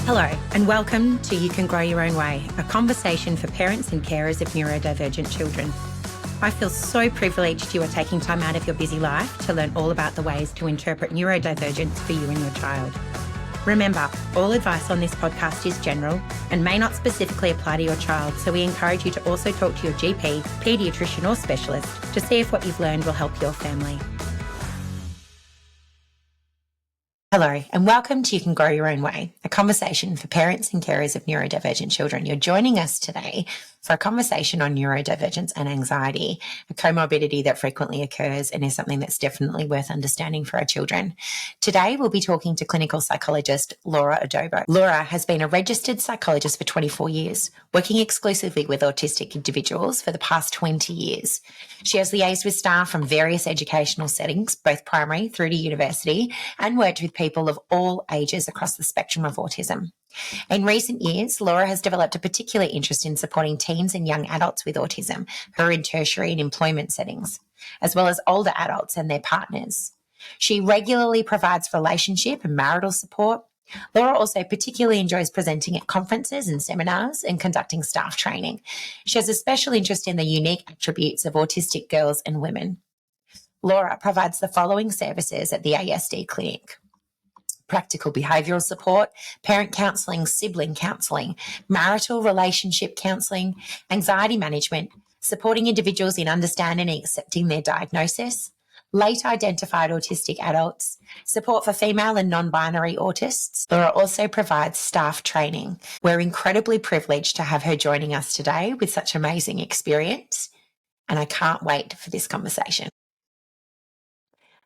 Hello, and welcome to You Can Grow Your Own Way, a conversation for parents and carers of neurodivergent children. I feel so privileged you are taking time out of your busy life to learn all about the ways to interpret neurodivergence for you and your child. Remember, all advice on this podcast is general and may not specifically apply to your child, so we encourage you to also talk to your GP, paediatrician or specialist to see if what you've learned will help your family. Hello, and welcome to You Can Grow Your Own Way, a conversation for parents and carers of neurodivergent children. You're joining us today for a conversation on neurodivergence and anxiety, a comorbidity that frequently occurs and is something that's definitely worth understanding for our children. Today, we'll be talking to clinical psychologist Laura Addabo. Laura has been a registered psychologist for 24 years, working exclusively with autistic individuals for the past 20 years. She has liaised with staff from various educational settings, both primary through to university, and worked with people of all ages across the spectrum of autism. In recent years, Laura has developed a particular interest in supporting teens and young adults with autism who are in tertiary and employment settings, as well as older adults and their partners. She regularly provides relationship and marital support. Laura also particularly enjoys presenting at conferences and seminars and conducting staff training. She has a special interest in the unique attributes of autistic girls and women. Laura provides the following services at the ASD Clinic: practical behavioural support, parent counselling, sibling counselling, marital relationship counselling, anxiety management, supporting individuals in understanding and accepting their diagnosis, late identified autistic adults, support for female and non-binary autists. Laura also provides staff training. We're incredibly privileged to have her joining us today with such amazing experience, and I can't wait for this conversation.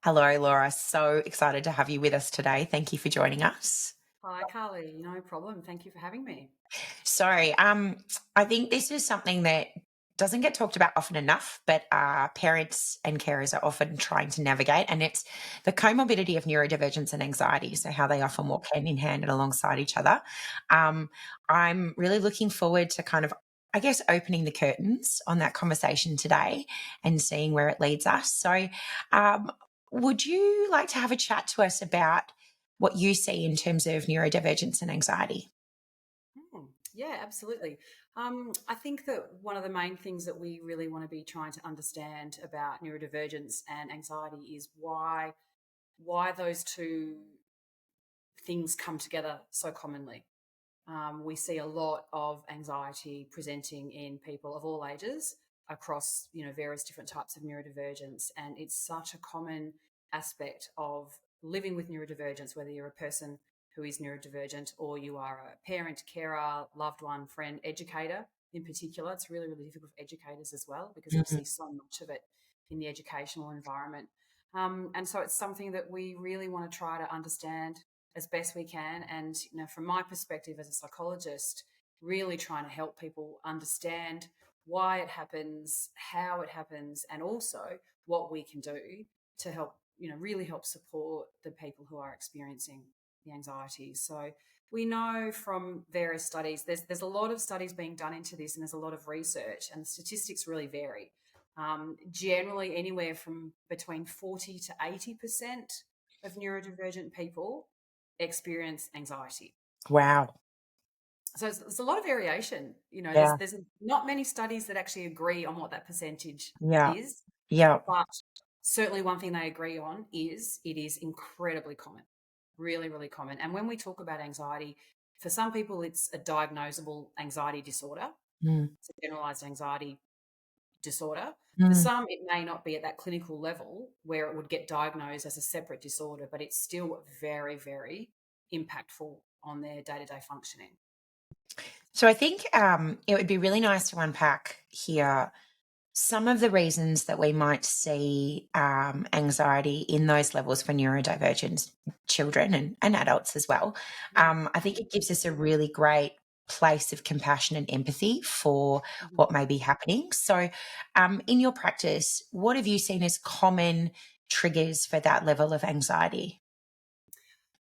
Hello, Laura. So excited to have you with us today. Thank you for joining us. Hi, Carly. No problem. Thank you for having me. Sorry, I think this is something that doesn't get talked about often enough, but parents and carers are often trying to navigate, and it's the comorbidity of neurodivergence and anxiety, so how they often walk hand in hand and alongside each other. I'm really looking forward to kind of, I guess, opening the curtains on that conversation today and seeing where it leads us. So would you like to have a chat to us about what you see in terms of neurodivergence and anxiety? Yeah, absolutely. I think that one of the main things that we really want to be trying to understand about neurodivergence and anxiety is why those two things come together so commonly. We see a lot of anxiety presenting in people of all ages across, various different types of neurodivergence, and it's such a common aspect of living with neurodivergence, whether you're a person who is neurodivergent or you are a parent, carer, loved one, friend, educator in particular. It's really, really difficult for educators as well because we see so much of it in the educational environment. And so it's something that we really want to try to understand as best we can. And, from my perspective as a psychologist, really trying to help people understand why it happens, how it happens, and also what we can do to help, really help support the people who are experiencing the anxiety. So we know from various studies, there's a lot of studies being done into this, and there's a lot of research, and the statistics really vary. Generally, anywhere from between 40 to 80% of neurodivergent people experience anxiety. Wow. So there's a lot of variation. Yeah. There's not many studies that actually agree on what that percentage Yeah. is, Yeah. but certainly one thing they agree on is it is incredibly common, really, really common. And when we talk about anxiety, for some people, it's a diagnosable anxiety disorder. It's a generalized anxiety disorder. For some, it may not be at that clinical level where it would get diagnosed as a separate disorder, but it's still very, very impactful on their day-to-day functioning. So I think it would be really nice to unpack here some of the reasons that we might see anxiety in those levels for neurodivergent children and adults as well. I think it gives us a really great place of compassion and empathy for what may be happening. So in your practice, what have you seen as common triggers for that level of anxiety?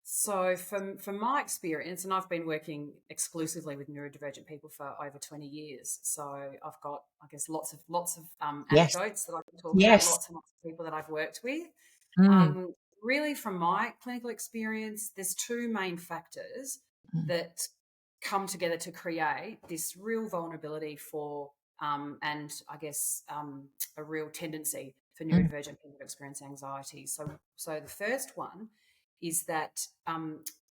So from my experience, and I've been working exclusively with neurodivergent people for over 20 years, so I've got, I guess, lots of Yes. anecdotes that I can talk about, Yes. lots and lots of people that I've worked with. Mm. Really, from my clinical experience, there's two main factors that come together to create this real vulnerability for, and I guess a real tendency for mm, neurodivergent people to experience anxiety. So the first one is that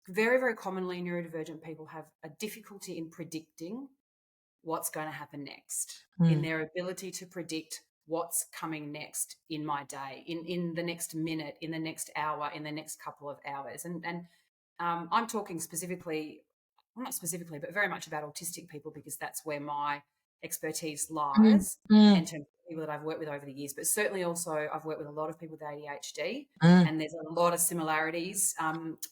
very, very commonly neurodivergent people have a difficulty in predicting what's going to happen next, in mm, their ability to predict what's coming next in my day, in the next minute, in the next hour, in the next couple of hours. And I'm talking specifically, well, not specifically, but very much about autistic people because that's where my expertise mm, lies in mm, terms of people that I've worked with over the years. But certainly also I've worked with a lot of people with ADHD, mm, and there's a lot of similarities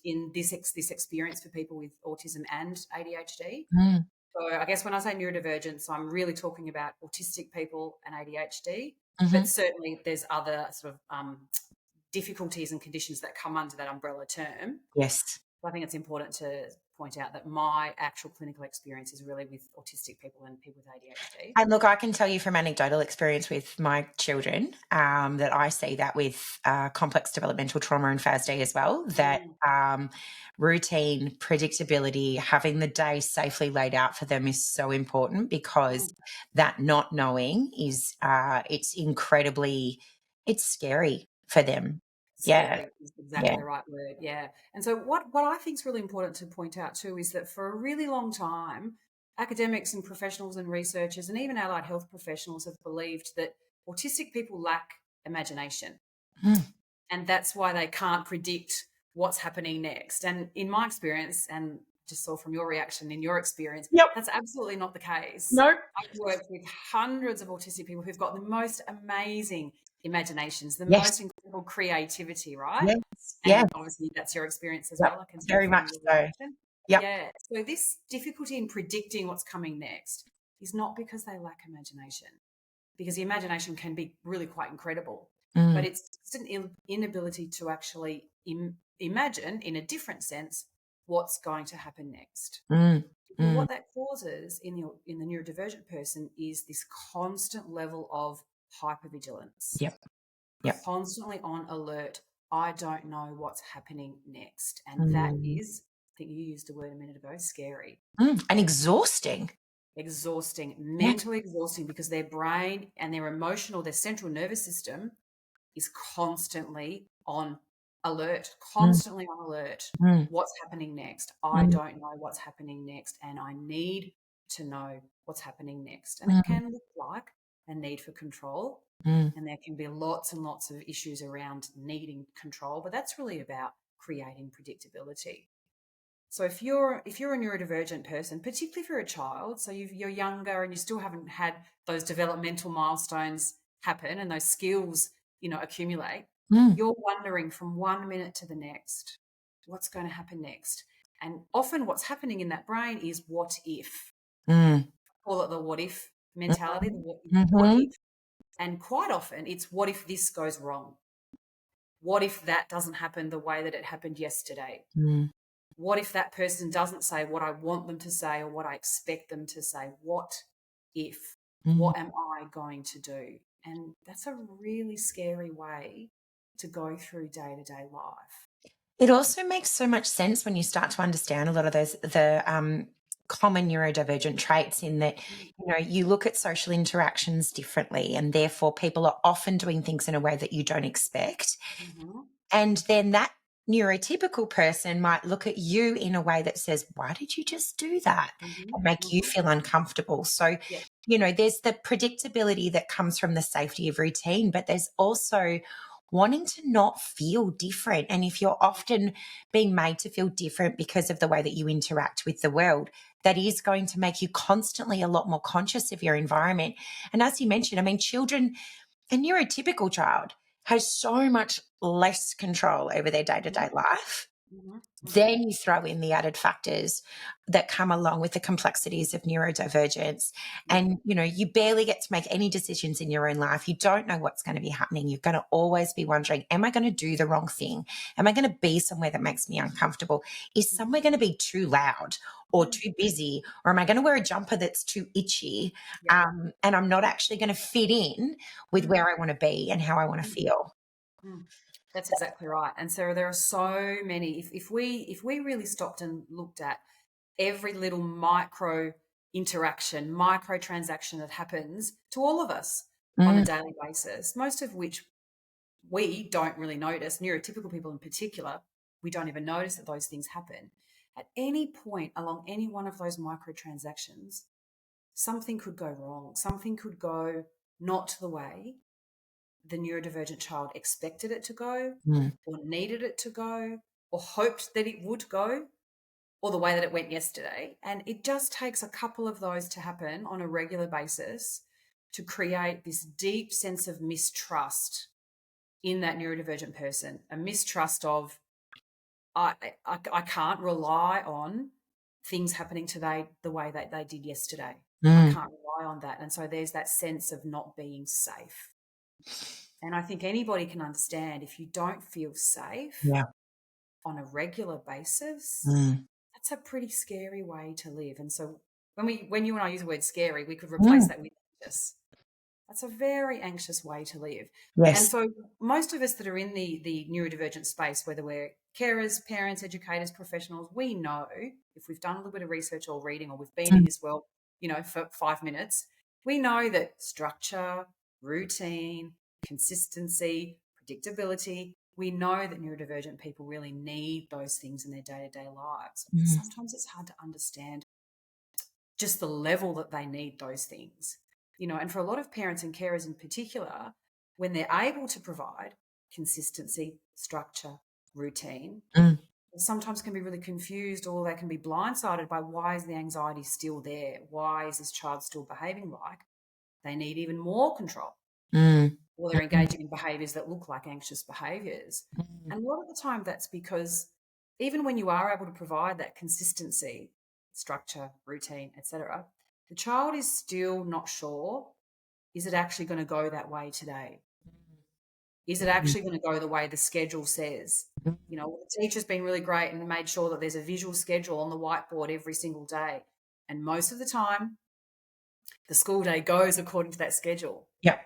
in this experience for people with autism and ADHD. mm. So I guess when I say neurodivergence, I'm really talking about autistic people and ADHD, but Mhm. certainly there's other sort of difficulties and conditions that come under that umbrella term. Yes. So I think it's important to point out that my actual clinical experience is really with autistic people and people with ADHD. And look, I can tell you from anecdotal experience with my children that I see that with complex developmental trauma and FASD as well, that Mm, routine, predictability, having the day safely laid out for them is so important because mm. that not knowing is, it's scary for them. Yeah. Scary is Yeah. exactly the right word. Yeah. And so what I think is really important to point out too is that for a really long time, academics and professionals and researchers and even allied health professionals have believed that autistic people lack imagination. Mm. And that's why they can't predict what's happening next. And in my experience, and just saw from your reaction in your experience, Yep. that's absolutely not the case. No. I've worked with hundreds of autistic people who've got the most amazing imaginations, the Yes. most incredible creativity, right? Yes. Yeah. And obviously that's your experience as Yep. well. I can tell Very from much your so. reaction. Yep. Yeah. So this difficulty in predicting what's coming next is not because they lack imagination, because the imagination can be really quite incredible, but Mm, it's just an inability to actually imagine in a different sense what's going to happen next. mm, And mm. what that causes in the neurodivergent person is this constant level of hypervigilance, Yep. Yep. constantly on alert. I don't know what's happening next. And that Mm, is, I think you used a word a minute ago, scary. and exhausting. Exhausting, Yeah. mentally exhausting, because their brain and their emotional, their central nervous system is constantly on alert, Mm, constantly on alert. mm, What's happening next? I mm, don't know what's happening next, and I need to know what's happening next. And it mm, can look like a need for control, mm. and there can be lots and lots of issues around needing control, but that's really about creating predictability. So if you're a neurodivergent person, particularly if you're a child, so you're younger and you still haven't had those developmental milestones happen and those skills, accumulate, Mm, you're wondering from one minute to the next, what's going to happen next? And often what's happening in that brain is what if. mm, Call it the what if mentality, the mhm, what mhm, if. And quite often it's what if this goes wrong? What if that doesn't happen the way that it happened yesterday? mm, What if that person doesn't say what I want them to say or what I expect them to say? What if? mm. What am I going to do? And that's a really scary way to go through day to day life. It also makes so much sense when you start to understand a lot of the common neurodivergent traits in that, you look at social interactions differently, and therefore people are often doing things in a way that you don't expect. Mm-hmm. And then that neurotypical person might look at you in a way that says, "Why did you just do that?" Mm-hmm. and make you Mm-hmm. feel uncomfortable. So, Yeah. there's the predictability that comes from the safety of routine, but there's also wanting to not feel different. And if you're often being made to feel different because of the way that you interact with the world, that is going to make you constantly a lot more conscious of your environment. And as you mentioned, I mean, children, a neurotypical child has so much less control over their day to Mm-hmm. day life. Mm-hmm. Mm-hmm. Then you throw in the added factors that come along with the complexities of neurodivergence. Yeah. And, you barely get to make any decisions in your own life. You don't know what's going to be happening. You're going to always be wondering, am I going to do the wrong thing? Am I going to be somewhere that makes me uncomfortable? Is Mm-hmm. somewhere going to be too loud or Mm-hmm. too busy? Or am I going to wear a jumper that's too itchy? Yeah. And I'm not actually going to fit in with Mm-hmm. where I want to be and how I want to feel. Mm-hmm. That's exactly right. And so there are so many. If we really stopped and looked at every little micro interaction, micro transaction that happens to all of us on a daily basis, most of which we don't really notice, neurotypical people in particular, we don't even notice that those things happen. At any point along any one of those micro transactions, something could go wrong. Something could go not the way the neurodivergent child expected it to go, or needed it to go, or hoped that it would go, or the way that it went yesterday. And it just takes a couple of those to happen on a regular basis to create this deep sense of mistrust in that neurodivergent person, a mistrust of, I can't rely on things happening today the way that they did yesterday. I can't rely on that. And so there's that sense of not being safe. And I think anybody can understand if you don't feel safe on a regular basis, that's a pretty scary way to live. And so when you and I use the word scary, we could replace that with anxious. That's a very anxious way to live. Yes. And so most of us that are in the neurodivergent space, whether we're carers, parents, educators, professionals, we know, if we've done a little bit of research or reading, or we've been in this world, for 5 minutes, we know that structure, routine, consistency, predictability, we know that neurodivergent people really need those things in their day-to-day lives. Sometimes it's hard to understand just the level that they need those things. And for a lot of parents and carers in particular, when they're able to provide consistency, structure, routine, sometimes can be really confused, or they can be blindsided by, why is the anxiety still there? Why is this child still behaving like they need even more control? Or they're engaging in behaviours that look like anxious behaviours. And a lot of the time that's because even when you are able to provide that consistency, structure, routine, etc., the child is still not sure, is it actually going to go that way today? Is it actually going to go the way the schedule says? The teacher's been really great and made sure that there's a visual schedule on the whiteboard every single day. And most of the time, the school day goes according to that schedule. Yeah.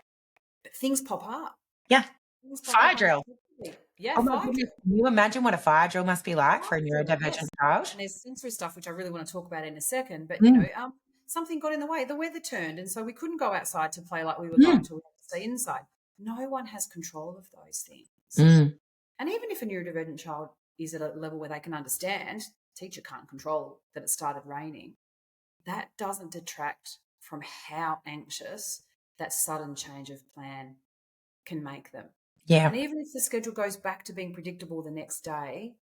But things pop up. Yeah. Things pop Fire up drill. Yeah, Oh my fire goodness. drill. Can you imagine what a fire drill must be like for a neurodivergent child? And there's sensory stuff, which I really want to talk about in a second. But, something got in the way. The weather turned, and so we couldn't go outside to play like we were going to. We had to stay inside. No one has control of those things. And even if a neurodivergent child is at a level where they can understand, teacher can't control that it started raining, that doesn't detract from how anxious that sudden change of plan can make them. Yeah. And even if the schedule goes back to being predictable the next day,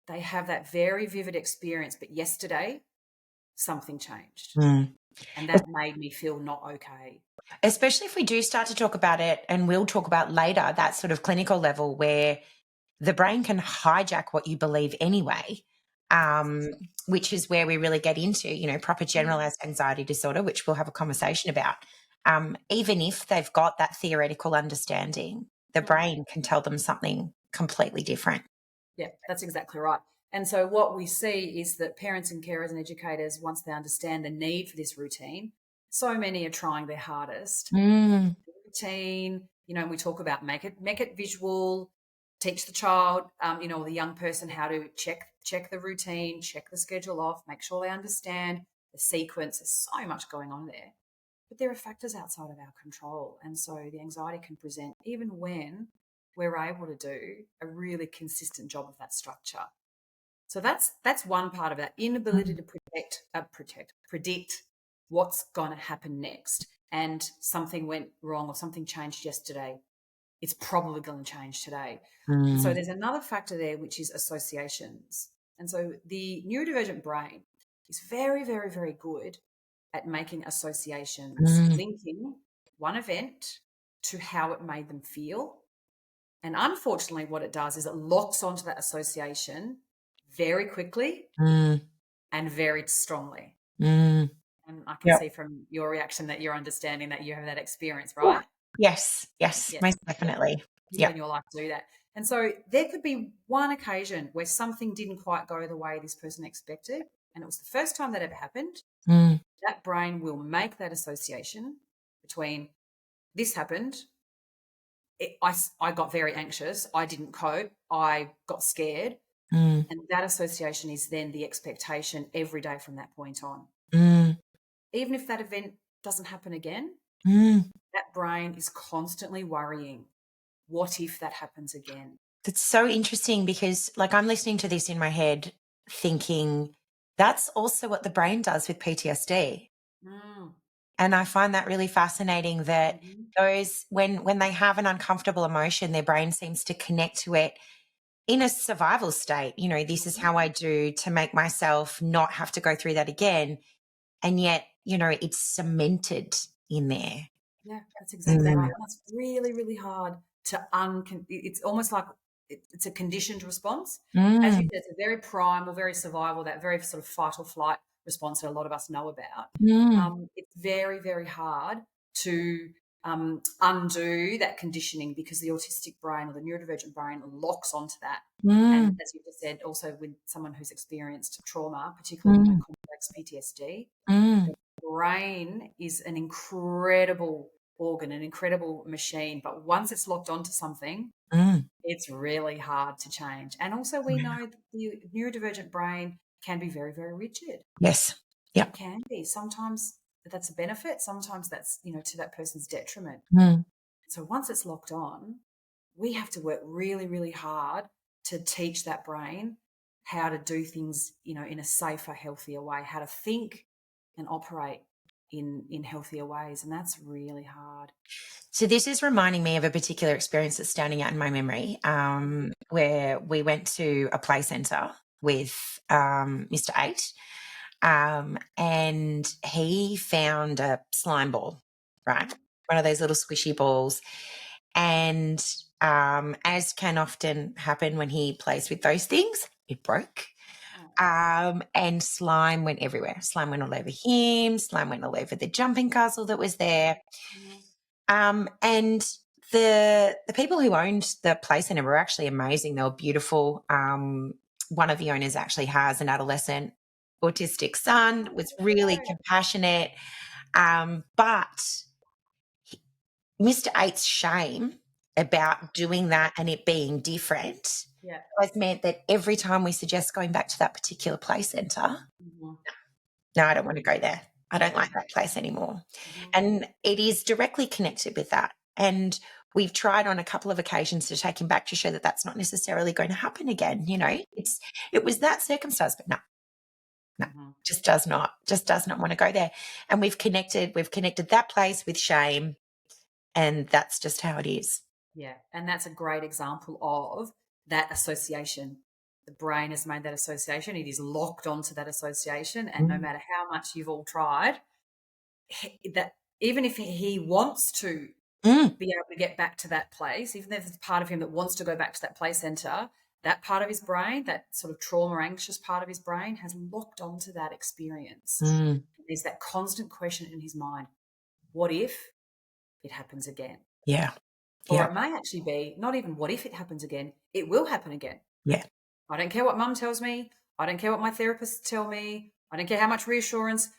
they have that very vivid experience. But yesterday, something changed. And that made me feel not okay. Especially if we do start to talk about it, and we'll talk about later, that sort of clinical level where the brain can hijack what you believe anyway, which is where we really get into, proper generalized anxiety disorder, which we'll have a conversation about. Even if they've got that theoretical understanding, the brain can tell them something completely different. Yeah, that's exactly right. And so what we see is that parents and carers and educators, once they understand the need for this routine, so many are trying their hardest. Routine, and we talk about make it visual, teach the child, or the young person how to check the routine, check the schedule off, make sure they understand the sequence. There's so much going on there. But there are factors outside of our control. And so the anxiety can present even when we're able to do a really consistent job of that structure. So that's one part of that inability to predict what's going to happen next. And something went wrong or something changed yesterday. It's probably going to change today. So there's another factor there, which is associations. And so the neurodivergent brain is very, very, very good at making associations, linking one event to how it made them feel. And unfortunately, what it does is it locks onto that association very quickly and very strongly. And I can see from your reaction that you're understanding that you have that experience, right? Yes, most definitely. Yeah. In your life to do that. And so there could be one occasion where something didn't quite go the way this person expected, and it was the first time that ever happened. That brain will make that association between this happened, I got very anxious, I didn't cope, I got scared, Mm. And that association is then the expectation every day from that point on. Mm. Even if that event doesn't happen again, Mm. that brain is constantly worrying, what if that happens again? That's so interesting because, like, I'm listening to this in my head thinking that's also what the brain does with PTSD. Mm. And I find that really fascinating that Mhm. those when they have an uncomfortable emotion, their brain seems to connect to it in a survival state. You know, this is Mhm. how I do to make myself not have to go through that again. And yet, you know, it's cemented in there. Yeah, that's exactly right. Mm. And that's really, really hard to it's almost like it's a conditioned response. As you Mm. said, it's a very primal, very survival, that very sort of fight or flight response that a lot of us know about. Mm. It's very, very hard to undo that conditioning because the autistic brain or the neurodivergent brain locks onto that. And Mm. as you just said, also with someone who's experienced trauma, particularly, Mm. complex PTSD, Mm. brain is an incredible organ, an incredible machine. But once it's locked onto something, Mm. it's really hard to change. And also, we Yeah. know that the neurodivergent brain can be very, very rigid. Yes. Yep. It can be. Sometimes that's a benefit. Sometimes that's, to that person's detriment. Mm. So once it's locked on, we have to work really, really hard to teach that brain how to do things, in a safer, healthier way, how to think and operate in healthier ways. And that's really hard. So this is reminding me of a particular experience that's standing out in my memory, where we went to a play centre with Mr. Eight, and he found a slime ball, right? One of those little squishy balls. And as can often happen when he plays with those things, it broke. Oh, And slime went everywhere. Slime went all over him. Slime went all over the jumping castle that was there. mhm. And the people who owned the play centre were actually amazing. They were beautiful. One of the owners actually has an adolescent autistic son, was really compassionate. But Mr. Eight's shame about doing that and it being different Yeah. has meant that every time we suggest going back to that particular play centre, Mhm. no, I don't want to go there. I don't Yeah. like that place anymore. Mhm. And it is directly connected with that. And we've tried on a couple of occasions to take him back to show that that's not necessarily going to happen again. You know, it was that circumstance, but no, no, Mhm. just does not want to go there. And we've connected that place with shame, and that's just how it is. Yeah. And that's a great example of that association. The brain has made that association. It is locked onto that association. And no Mm. matter how much you've all tried, that even if he wants to Mm. be able to get back to that place, even if there's part of him that wants to go back to that play center, that part of his brain, that sort of trauma anxious part of his brain, has locked onto that experience. Mm. There's that constant question in his mind: what if it happens again? Yeah. Or Yeah. it may actually be not even what if it happens again, it will happen again. Yeah. I don't care what mum tells me. I don't care what my therapists tell me. I don't care how much reassurance.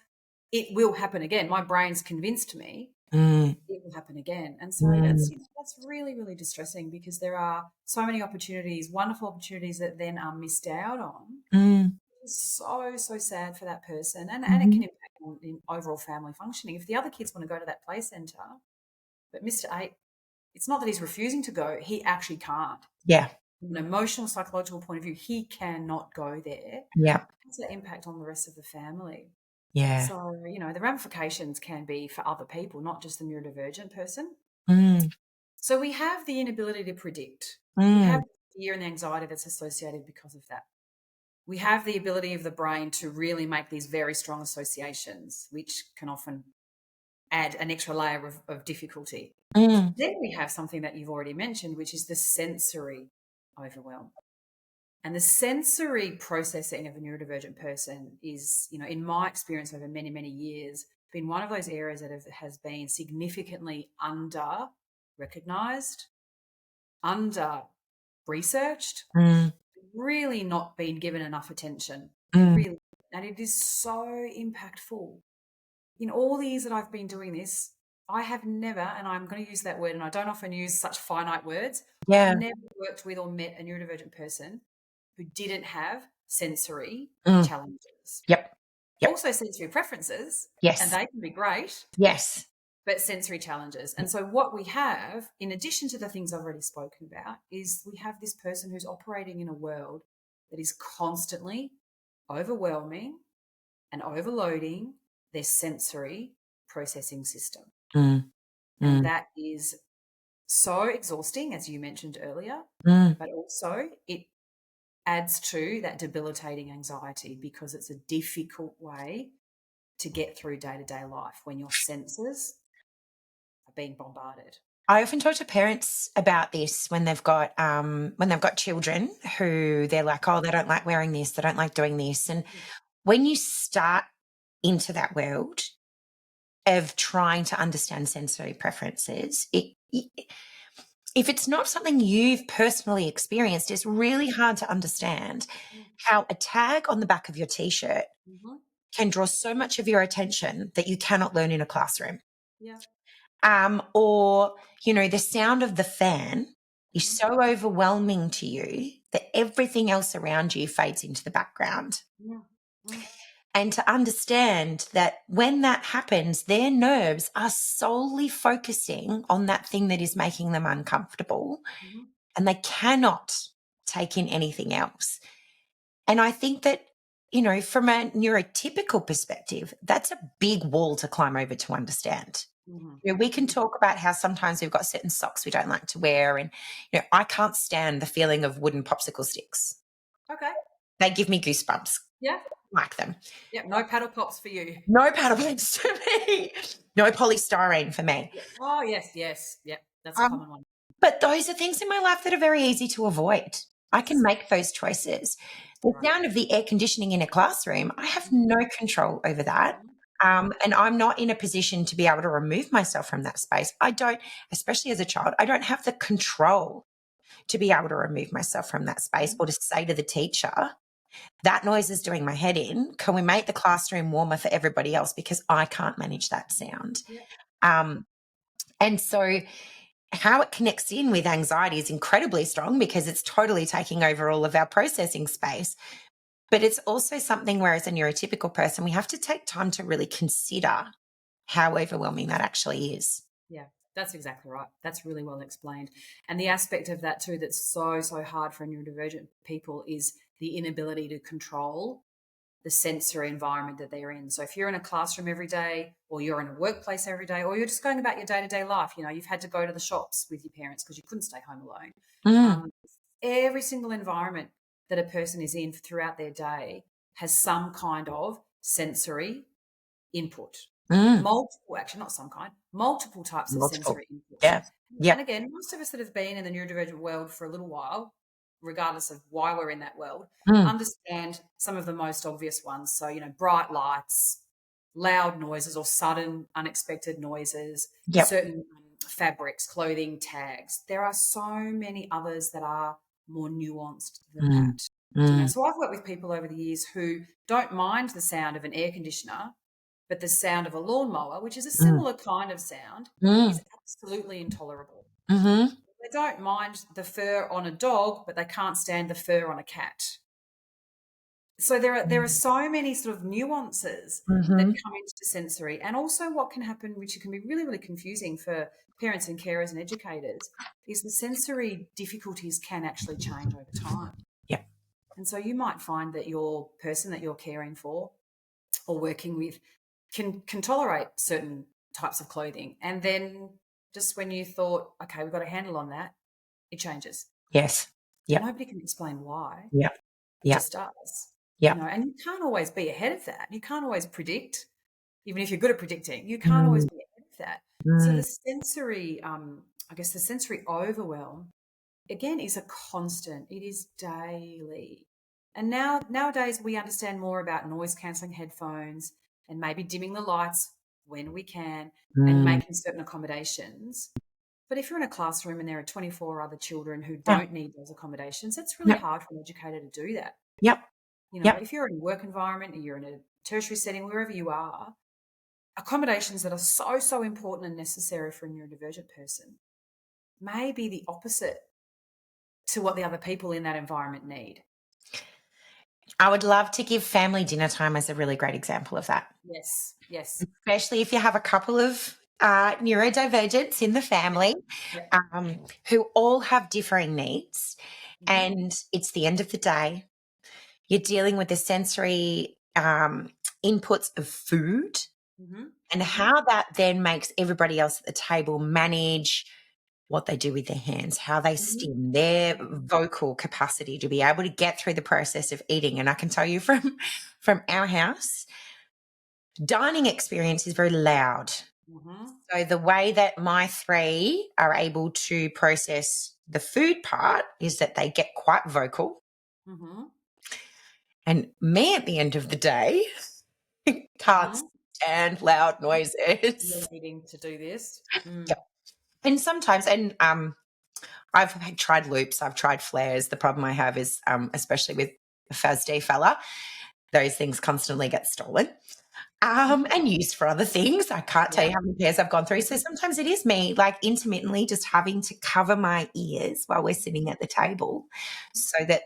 It will happen again. My brain's convinced me Mm. it will happen again. And so Mm. that's really, really distressing because there are so many opportunities, wonderful opportunities that then are missed out on. Mm. It's so, so sad for that person. And it can Mhm. impact on in overall family functioning. If the other kids want to go to that play centre, but Mr. Eight, it's not that he's refusing to go, he actually can't. Yeah. From an emotional, psychological point of view, he cannot go there. Yeah. Has that impact on the rest of the family? Yeah. So, the ramifications can be for other people, not just the neurodivergent person. Mm. So we have the inability to predict. We have Mm. the fear and the anxiety that's associated because of that. We have the ability of the brain to really make these very strong associations, which can often add an extra layer of difficulty. Mm. Then we have something that you've already mentioned, which is the sensory overwhelm. And the sensory processing of a neurodivergent person is, in my experience over many, many years, been one of those areas that has been significantly under recognized, under researched, Mm. really not been given enough attention. Mm. Really. And it is so impactful. In all the years that I've been doing this, I have never, and I'm going to use that word, and I don't often use such finite words, I've Yeah. never worked with or met a neurodivergent person who didn't have sensory Mm. challenges. Yep. Yep. Also sensory preferences, and Yes. they can be great, Yes. but sensory challenges. And so what we have, in addition to the things I've already spoken about, is we have this person who's operating in a world that is constantly overwhelming and overloading their sensory processing system. Mm. And Mm. that is so exhausting, as you mentioned earlier, Mm. but also it adds to that debilitating anxiety because it's a difficult way to get through day-to-day life when your senses are being bombarded. I often talk to parents about this when they've got children who they're like, oh, they don't like wearing this, they don't like doing this. And when you start into that world of trying to understand sensory preferences, if it's not something you've personally experienced, it's really hard to understand how a tag on the back of your T-shirt Mm-hmm. can draw so much of your attention that you cannot learn in a classroom. Yeah. Or, the sound of the fan is Mm-hmm. so overwhelming to you that everything else around you fades into the background. Yeah. Mm-hmm. And to understand that when that happens, their nerves are solely focusing on that thing that is making them uncomfortable, Mm-hmm. and they cannot take in anything else. And I think that, from a neurotypical perspective, that's a big wall to climb over to understand. Mm-hmm. We can talk about how sometimes we've got certain socks we don't like to wear. And, I can't stand the feeling of wooden popsicle sticks. Okay. They give me goosebumps. Yeah. Like them. Yeah. No paddle pops for you. No paddle plates for me. No polystyrene for me. Yeah. Oh, yes. Yes. Yeah. That's a common one. But those are things in my life that are very easy to avoid. I can make those choices. The sound of the air conditioning in a classroom, I have no control over that. And I'm not in a position to be able to remove myself from that space. I don't, especially as a child, I don't have the control to be able to remove myself from that space or to say to the teacher, that noise is doing my head in. Can we make the classroom warmer for everybody else? Because I can't manage that sound. Yeah. And so how it connects in with anxiety is incredibly strong because it's totally taking over all of our processing space. But it's also something where, as a neurotypical person, we have to take time to really consider how overwhelming that actually is. Yeah, that's exactly right. That's really well explained. And the aspect of that too that's so, so hard for neurodivergent people is the inability to control the sensory environment that they're in. So if you're in a classroom every day, or you're in a workplace every day, or you're just going about your day-to-day life, you've had to go to the shops with your parents because you couldn't stay home alone. Mm, Every single environment that a person is in throughout their day has some kind of sensory input. Multiple, actually, not some kind, multiple types of multiple. sensory inputs. Yeah. Yep. And again, most of us that have been in the neurodivergent world for a little while, regardless of why we're in that world, understand some of the most obvious ones. So, bright lights, loud noises or sudden unexpected noises, Yep. certain fabrics, clothing, tags. There are so many others that are more nuanced than that. So I've worked with people over the years who don't mind the sound of an air conditioner, but the sound of a lawnmower, which is a similar kind of sound, is absolutely intolerable. They don't mind the fur on a dog, but they can't stand the fur on a cat. So there are so many sort of nuances that come into sensory, and also what can happen, which can be really, really confusing for parents and carers and educators, is the sensory difficulties can actually change over time. Yeah. And so you might find that your person that you're caring for or working with can tolerate certain types of clothing, and then just when you thought, okay, we've got a handle on that, it changes. Yes. And Yep. nobody can explain why. Yep. It Yep. just does. Yep. And you can't always be ahead of that. You can't always predict, even if you're good at predicting, you can't always be ahead of that. So the sensory, I guess the sensory overwhelm, again, is a constant. It is daily. And nowadays we understand more about noise cancelling headphones and maybe dimming the lights when we can and making certain accommodations. But if you're in a classroom and there are 24 other children who don't need those accommodations, it's really hard for an educator to do that. Yep. If you're in a work environment, or you're in a tertiary setting, wherever you are, accommodations that are so, so important and necessary for a neurodivergent person may be the opposite to what the other people in that environment need. I would love to give family dinner time as a really great example of that, Yes, yes. especially if you have a couple of neurodivergents in the family Yep. who all have differing needs. Mhm, And it's the end of the day. You're dealing with the sensory inputs of food mhm, and mhm, how that then makes everybody else at the table manage what they do with their hands, how they mhm, stim, their mhm. vocal capacity to be able to get through the process of eating. And I can tell you from our house, dining experience is very loud. Mhm, So the way that my three are able to process the food part is that they get quite vocal. mhm, And me at the end of the day can't mhm. stand loud You're noises. needing to do this. Yep. And sometimes, I've tried loops, I've tried flares. The problem I have is, especially with the FASD fella, those things constantly get stolen and used for other things. I can't tell Yeah. you how many pairs I've gone through. So Mhm, sometimes it is me, like intermittently just having to cover my ears while we're sitting at the table so that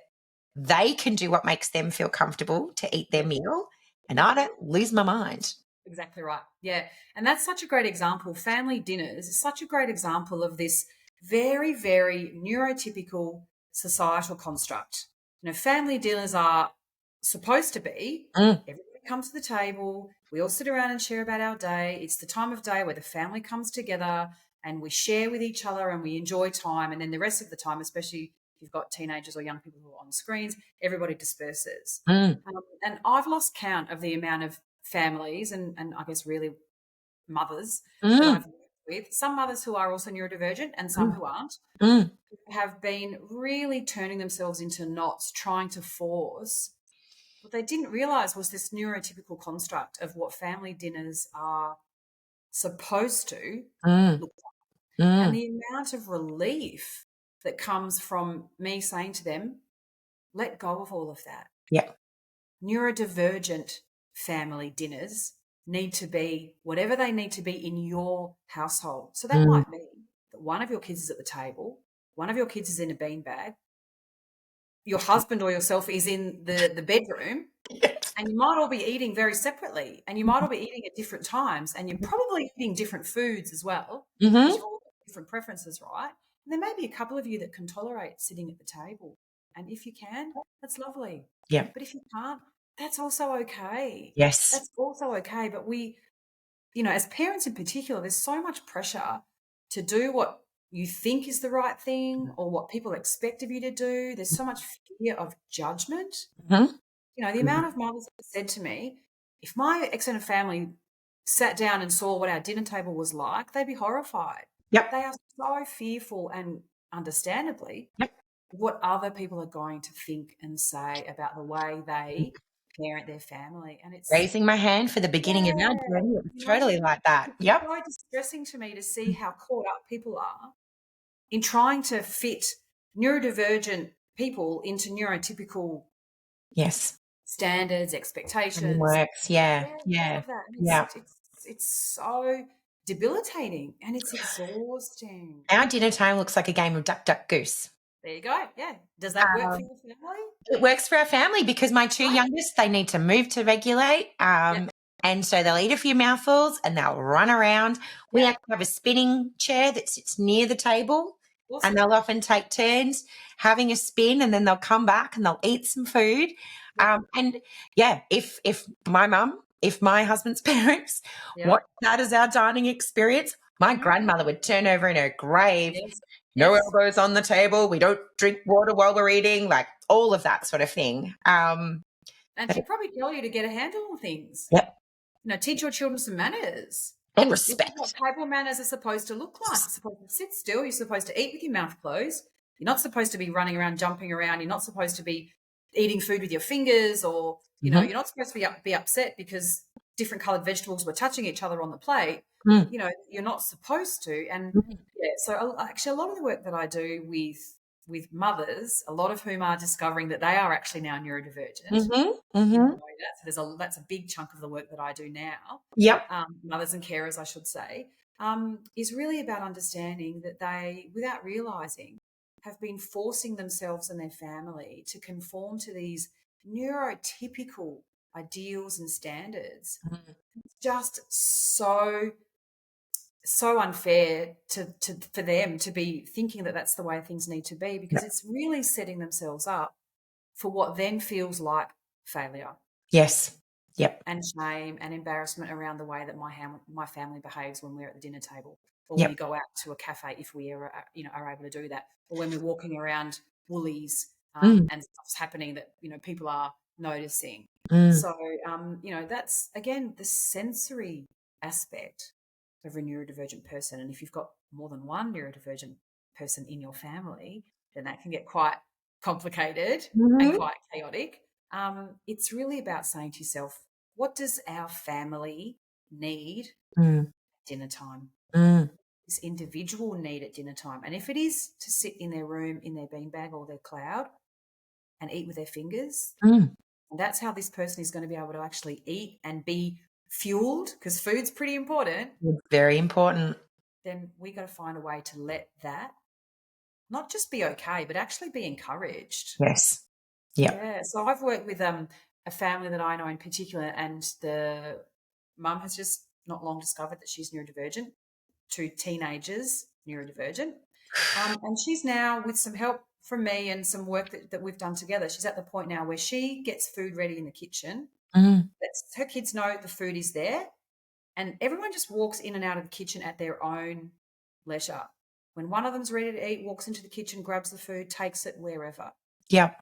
they can do what makes them feel comfortable to eat their yep, meal and yep. I don't lose my mind. Exactly right. Yeah. And that's such a great example. Family dinners is such a great example of this very, very neurotypical societal construct. Family dinners are supposed to be Mm, everybody comes to the table, we all sit around and share about our day. It's the time of day where the family comes together and we share with each other and we enjoy time. And then the rest of the time, especially if you've got teenagers or young people who are on screens, everybody disperses. mm, And I've lost count of the amount of families and I guess really mothers that mm, I've worked with, some mothers who are also neurodivergent and some mm, who aren't, mm, have been really turning themselves into knots, trying to force. What they didn't realize was this neurotypical construct of what family dinners are supposed to mm, look like. And mm. the amount of relief that comes from me saying to them, let go of all of that. Yeah. Neurodivergent family dinners need to be whatever they need to be in your household. So that Mm. might mean that one of your kids is at the table, one of your kids is in a beanbag, your husband or yourself is in the bedroom, Yes. and you might all be eating very separately, and you might all be eating at different times, and you're probably eating different foods as well, because Mhm. you've all got different preferences, right? And there may be a couple of you that can tolerate sitting at the table. And if you can, that's lovely. Yeah. But if you can't, that's also okay. Yes. That's also okay. But as parents in particular, there's so much pressure to do what you think is the right thing or what people expect of you to do. There's so much fear of judgment. Mhm. The Mhm. amount of mothers that said to me, if my extended family sat down and saw what our dinner table was like, they'd be horrified. Yep. They are so fearful and understandably Yep. what other people are going to think and say about the way they parent their family. And it's, Raising my hand for the beginning of our yeah, journey, it was you know, totally like that. it's Yep. so distressing to me to see how caught up people are in trying to fit neurodivergent people into neurotypical Yes. standards, expectations. Frameworks. Yeah. Yeah, all Yeah. of that. And it's Yeah. it's it's so debilitating and it's exhausting. Our dinner time looks like a game of duck, duck, goose. There you go. Yeah. Does that work for Um, your family? it works for our family because my two Right? youngest, they need to move to regulate. Yep. And so they'll eat a few mouthfuls and they'll run around. We Yep. actually have a spinning chair that sits near the table and Awesome. they'll often take turns having a spin and then they'll come back and they'll eat some food. Yep. And yeah, if my husband's parents Yep. watched that as our dining experience, my Mhm. grandmother would turn over in her grave. Yes. No Yes. elbows on the table. We don't drink water while we're eating, like all of that sort of thing. And But she'd probably tell you to get a handle on things. yep, Teach your children some manners. and This is what respect. table manners are supposed to look like. You're supposed to sit still. You're supposed to eat with your mouth closed. You're not supposed to be running around, jumping around. You're not supposed to be eating food with your fingers, or Mhm. you're not supposed to be upset because different coloured vegetables were touching each other on the plate. Mm, You're not supposed to. And mm, yeah, so actually, a lot of the work that I do with mothers, a lot of whom are discovering that they are actually now neurodivergent, mhm, didn't mhm. know that. So that's a big chunk of the work that I do now. Yep. Mothers and carers, I should say, is really about understanding that they, without realizing, have been forcing themselves and their family to conform to these neurotypical ideals and standards. Mm. Just so unfair to for them to be thinking that that's the way things need to be, because Yep. it's really setting themselves up for what then feels like failure Yes. Yep. and shame and embarrassment around the way that my family behaves when we're at the dinner table, or when we Yep. go out to a cafe, if we ever are able to do that, or when we're walking around Woolies, Mm. and stuff's happening that people are noticing. Mm. So that's again the sensory aspect of a neurodivergent person. And if you've got more than one neurodivergent person in your family, then that can get quite complicated and Mhm. quite chaotic. It's really about saying to yourself, what does our family need Mm. at dinner time? Mm. This individual need at dinner time. And if it is to sit in their room, in their beanbag or their cloud and eat with their fingers, Mm. and that's how this person is going to be able to actually eat and be fueled, because food's pretty important, Very important. then we got to find a way to let that not just be okay, but actually be encouraged. Yes. Yep. Yeah. So I've worked with a family that I know in particular, and the mum has just not long discovered that she's neurodivergent, two teenagers neurodivergent. And she's now, with some help from me and some work that we've done together, she's at the point now where she gets food ready in the kitchen. Mm. Lets her kids know the food is there, and everyone just walks in and out of the kitchen at their own leisure. When one of them's ready to eat, walks into the kitchen, grabs the food, takes it wherever. Yep.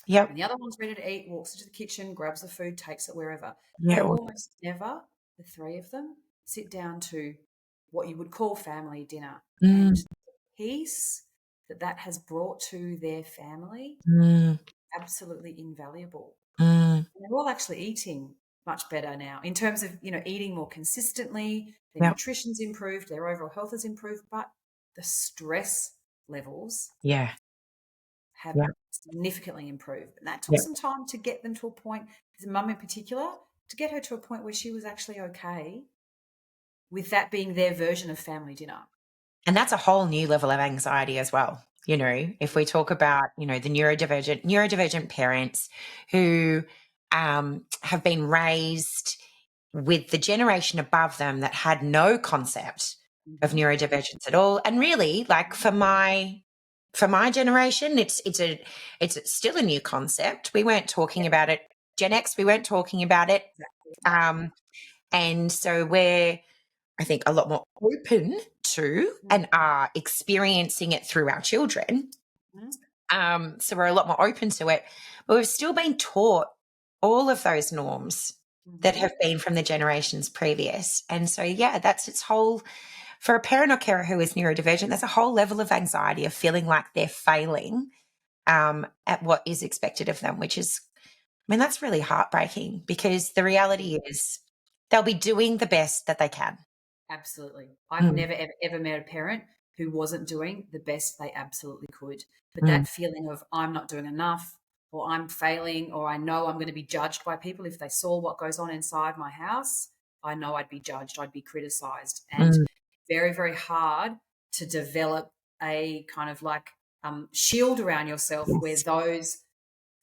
Yep. When the other one's ready to eat, walks into the kitchen, grabs the food, takes it wherever. Yeah. They almost never, the three of them, sit down to what you would call family dinner. And Mm. the peace that has brought to their family, Mm. absolutely invaluable. Mm. And they're all actually eating much better now in terms of, eating more consistently. Their Yep. nutrition's improved, their overall health has improved, but the stress levels Yeah. have Yep. significantly improved. And that took Yep. some time to get them to a point, his mum in particular, to get her to a point where she was actually okay with that being their version of family dinner. And that's a whole new level of anxiety as well. If we talk about, the neurodivergent parents who have been raised with the generation above them that had no concept of Mm-hmm. neurodivergence at all. And really, like for my generation, it's still a new concept. We weren't talking Yep, about it. Gen X, we weren't talking about it. exactly. And so we're, I think, a lot more open to and are experiencing it through our children. So we're a lot more open to it, but we've still been taught all of those norms that Mm-hmm. have been from the generations previous. And so, yeah, that's its whole, for a parent or carer who is neurodivergent, there's a whole level of anxiety of feeling like they're failing at what is expected of them, which is, that's really heartbreaking, because the reality is they'll be doing the best that they can. Absolutely. I've Mm. never, ever met a parent who wasn't doing the best they absolutely could. But Mm. that feeling of I'm not doing enough, or I'm failing, or I know I'm going to be judged by people if they saw what goes on inside my house, I know I'd be judged, I'd be criticized. And Mm. very, very hard to develop a kind of like shield around yourself where Yes. those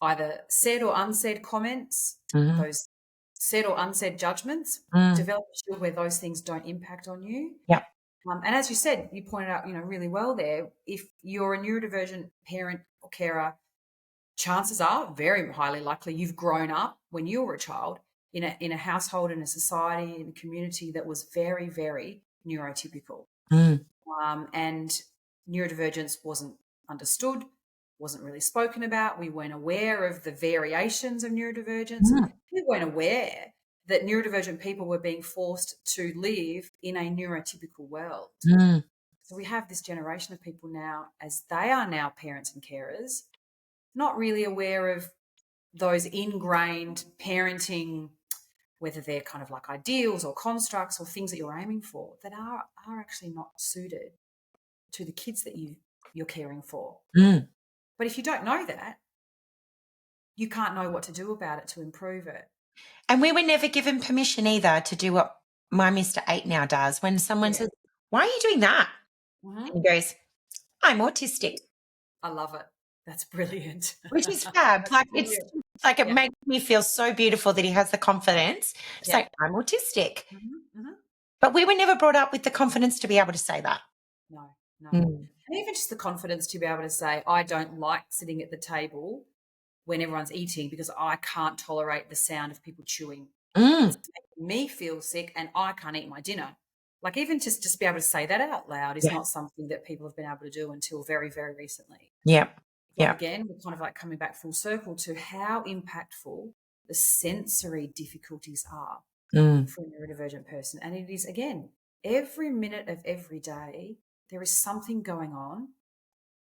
either said or unsaid comments, Mm. those said or unsaid judgments, Mm. develop a shield where those things don't impact on you. Yep. And as you said, you pointed out, really well there, if you're a neurodivergent parent or carer, chances are very highly likely you've grown up when you were a child in a household, in a society, in a community that was very, very neurotypical. Mm. And neurodivergence wasn't understood, wasn't really spoken about. We weren't aware of the variations of neurodivergence. Mm. We weren't aware that neurodivergent people were being forced to live in a neurotypical world. Mm. So we have this generation of people now, as they are now parents and carers, not really aware of those ingrained parenting, whether they're kind of like ideals or constructs or things that you're aiming for, that are actually not suited to the kids that you're caring for. Mm. But if you don't know that, you can't know what to do about it to improve it. And we were never given permission either to do what my Mr. 8 now does. When someone Yeah. says, "Why are you doing that?" Mm-hmm. And he goes, "I'm autistic." I love it. That's brilliant. which is fab. Like, it's Brilliant. like, it Yeah. makes me feel so beautiful that he has the confidence to Yeah. say, "I'm autistic." Mhm, mhm. But we were never brought up with the confidence to be able to say that. No, no. Mm. And even just the confidence to be able to say, I don't like sitting at the table when everyone's eating because I can't tolerate the sound of people chewing. Mm. It's making me feel sick and I can't eat my dinner. Like even just be able to say that out loud is Yeah. not something that people have been able to do until very, very recently. Yep. Like Yep. again, we're kind of like coming back full circle to how impactful the sensory difficulties are Mm. for a neurodivergent person. And it is, again, every minute of every day, there is something going on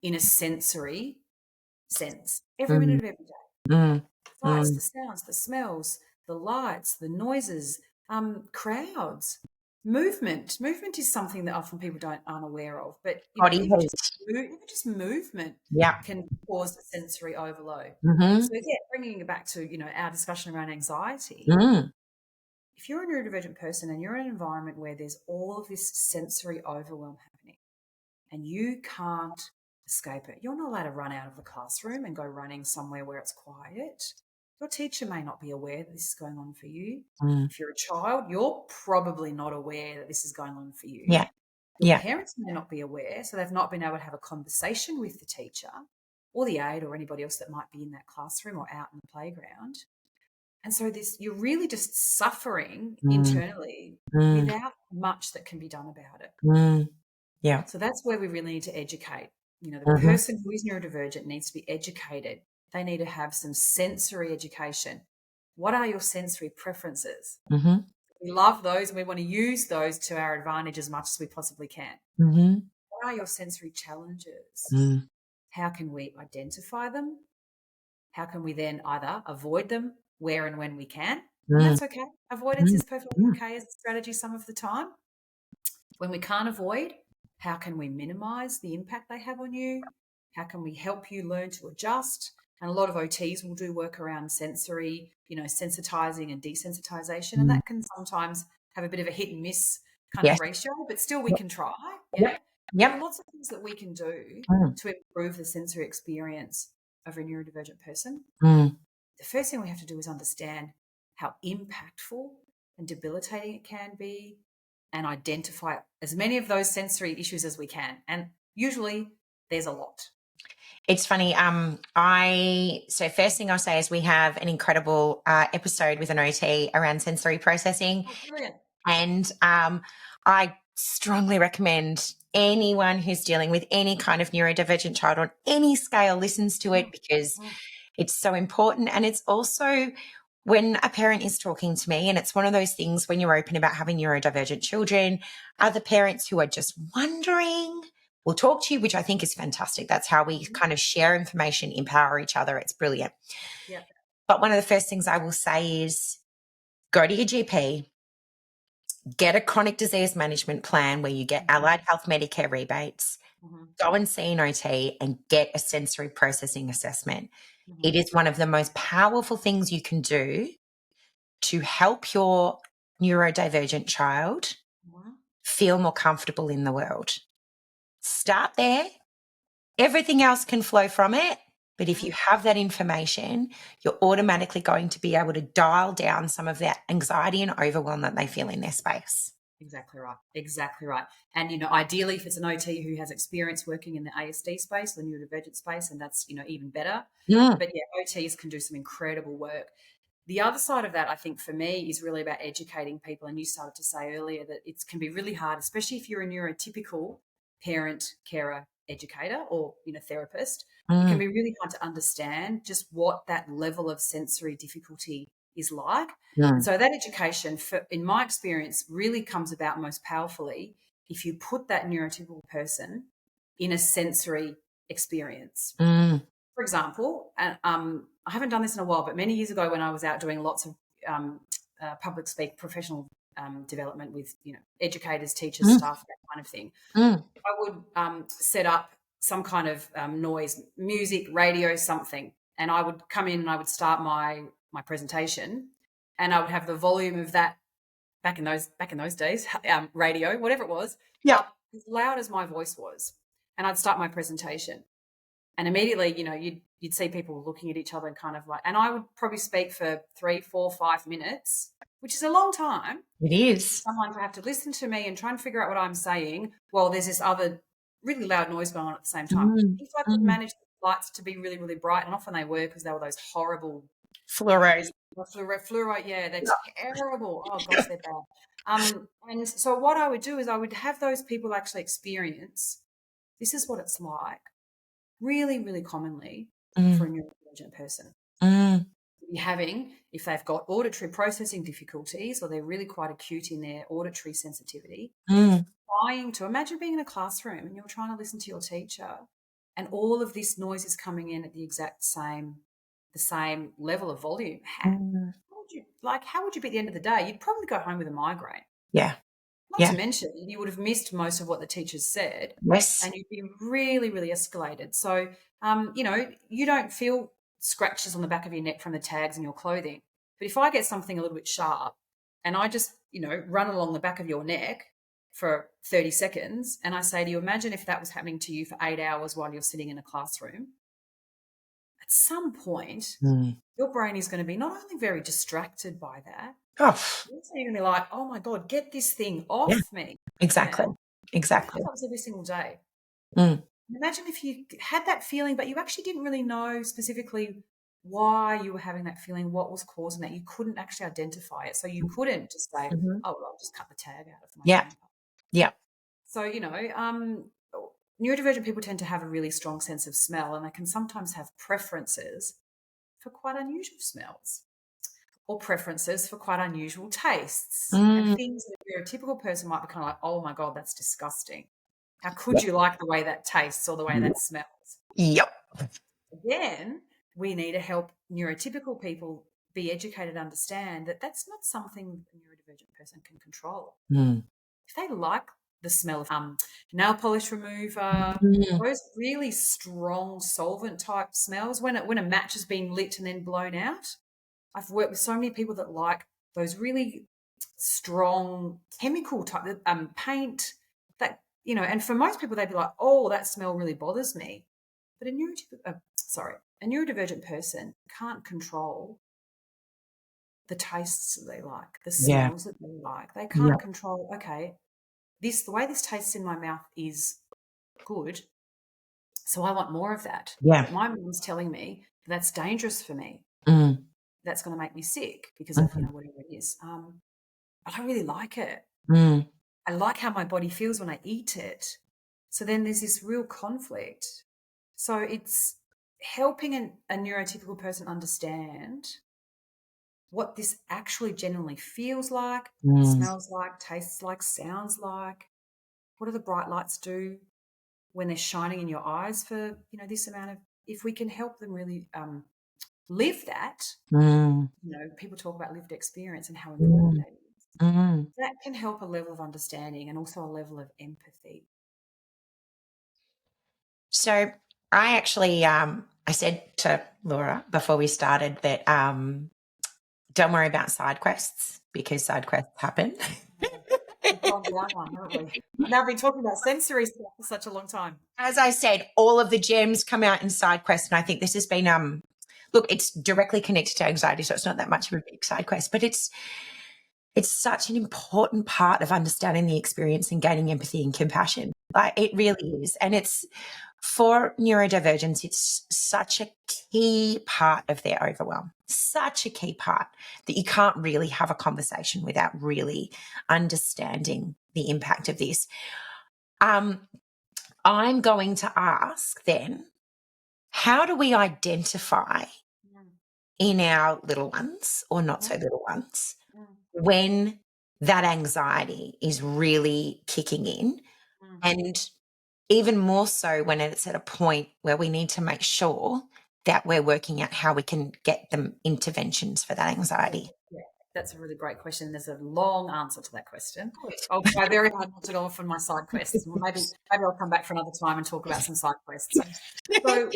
in a sensory sense. Every Mm. minute of every day. Mm. Sights, Mm. the sounds, the smells, the lights, the noises, crowds, movement. Movement is something that often people aren't aware of. But Body heat. even just movement Yeah. can cause sensory overload. Mhm. So again, bringing it back to our discussion around anxiety, Mm. if you're a neurodivergent person and you're in an environment where there's all of this sensory overwhelm happening and you can't escape it, you're not allowed to run out of the classroom and go running somewhere where it's quiet. Your teacher may not be aware that this is going on for you. Mm. If you're a child, you're probably not aware that this is going on for you. Yeah. Your Yeah. parents may not be aware, so they've not been able to have a conversation with the teacher or the aide or anybody else that might be in that classroom or out in the playground. And so you're really just suffering Mm. internally Mm. without much that can be done about it. Mm. Yeah. So that's where we really need to educate. The Mhm. person who is neurodivergent needs to be educated. They need to have some sensory education. What are your sensory preferences? Mhm. We love those and we want to use those to our advantage as much as we possibly can. Mhm. What are your sensory challenges? Mm. How can we identify them? How can we then either avoid them where and when we can? And Mm. that's okay. Avoidance Mm. is perfectly Mm. okay as a strategy some of the time. When we can't avoid, how can we minimize the impact they have on you? How can we help you learn to adjust? And a lot of OTs will do work around sensory, sensitizing and desensitization. And Mm. that can sometimes have a bit of a hit and miss kind of Yes. ratio, but still we Yep. can try. Yep. Yeah. There are Yep. lots of things that we can do Mm. to improve the sensory experience of a neurodivergent person. Mm. The first thing we have to do is understand how impactful and debilitating it can be and identify as many of those sensory issues as we can. And usually there's a lot. It's funny. So first thing I'll say is we have an incredible episode with an OT around sensory processing, Oh, brilliant. and I strongly recommend anyone who's dealing with any kind of neurodivergent child on any scale listens to it, Mm, because mm, it's so important. And it's also, when a parent is talking to me, and it's one of those things when you're open about having neurodivergent children, other parents who are just wondering will talk to you, which I think is fantastic. That's how we mhm. kind of share information, empower each other. It's brilliant. Yeah. But one of the first things I will say is go to your GP, get a chronic disease management plan where you get Mhm, allied health Medicare rebates, mhm, go and see an OT and get a sensory processing assessment. It mhm, is one of the most powerful things you can do to help your neurodivergent child mhm, feel more comfortable in the world. Start there. Everything else can flow from it. But if mhm. you have that information, you're automatically going to be able to dial down some of that anxiety and overwhelm that they feel in their space. Exactly right. Exactly right. And, ideally, if it's an OT who has experience working in the ASD space, the neurodivergent space, and that's, even better. Mm. But yeah, OTs can do some incredible work. The other side of that, I think, for me, is really about educating people. And you started to say earlier that it can be really hard, especially if you're a neurotypical parent, carer, educator, or therapist. It can Mm. be really hard to understand just what that level of sensory difficulty is like. And Mm. so that education, in my experience, really comes about most powerfully if you put that neurotypical person in a sensory experience. Mm. For example, I haven't done this in a while, but many years ago when I was out doing lots of public speak, professional development with educators, teachers, Mm. staff, that kind of thing, Mm. I would set up some kind of noise, music, radio, something, and I would come in and I would start my presentation, and I would have the volume of that back in those days, radio, whatever it was, Yep. up as loud as my voice was, and I'd start my presentation. And immediately, you'd see people looking at each other and kind of like, and I would probably speak for 3, 4, 5 minutes, which is a long time. It is. Someone to have to listen to me and try and figure out what I'm saying while there's this other really loud noise going on at the same time. If I could manage the lights to be really, really bright, and often they were because they were those horrible Fluoros. Fluoro, yeah, they're terrible. Oh gosh, they're bad. And so what I would do is I would have those people actually experience, this is what it's like, really, really commonly for a neurodivergent person. Be having, if they've got auditory processing difficulties or they're really quite acute in their auditory sensitivity, trying to imagine being in a classroom and you're trying to listen to your teacher and all of this noise is coming in at the same level of volume. How would you be at the end of the day? You'd probably go home with a migraine. Yeah. Not to mention, you would have missed most of what the teachers said. Yes. And you'd be really, really escalated. So, you don't feel scratches on the back of your neck from the tags in your clothing. But if I get something a little bit sharp and I just, run along the back of your neck for 30 seconds and I say to you, imagine if that was happening to you for 8 hours while you're sitting in a classroom. At some point, your brain is going to be not only very distracted by that, you're going to be like, oh my God, get this thing off me. Exactly. Yeah? Exactly. That was every single day. Imagine if you had that feeling, but you actually didn't really know specifically why you were having that feeling, what was causing that. You couldn't actually identify it. So you couldn't just say, oh, well, I'll just cut the tag out of my jumper. Yeah. So, neurodivergent people tend to have a really strong sense of smell and they can sometimes have preferences for quite unusual smells or preferences for quite unusual tastes and things that a typical person might be kind of like, oh my God, that's disgusting. How could you like the way that tastes or the way that smells? Yep. Again, we need to help neurotypical people be educated, understand that that's not something a neurodivergent person can control. If they like the smell of nail polish remover, those really strong solvent type smells, when a match has been lit and then blown out, I've worked with so many people that like those really strong chemical type paint that, and for most people they'd be like, oh, that smell really bothers me. But a neurodivergent person can't control the tastes that they like, the smells that they like. They can't control, okay, the way this tastes in my mouth is good, so I want more of that. Yeah. My mum's telling me that's dangerous for me. That's going to make me sick because of whatever it is. I don't really like it. I like how my body feels when I eat it. So then there's this real conflict. So it's helping a neurotypical person understand what this actually genuinely feels like, smells like, tastes like, sounds like. What do the bright lights do when they're shining in your eyes for, this amount of, if we can help them really live that, people talk about lived experience and how important that is. That can help a level of understanding and also a level of empathy. So I actually, I said to Laura before we started that don't worry about side quests because side quests happen. We've gone down one, haven't we? Now I've been talking about sensory stuff for such a long time. As I said, all of the gems come out in side quests, and I think this has been look, it's directly connected to anxiety, so it's not that much of a big side quest, but it's such an important part of understanding the experience and gaining empathy and compassion. Like it really is. And it's for neurodivergence, it's such a key part of their overwhelm, such a key part that you can't really have a conversation without really understanding the impact of this. I'm going to ask then, how do we identify in our little ones or not so little ones when that anxiety is really kicking in, and even more so when it's at a point where we need to make sure that we're working out how we can get them interventions for that anxiety? Yeah, that's a really great question. There's a long answer to that question. I'll try very hard not to go off on my side quests. Maybe I'll come back for another time and talk about some side quests. So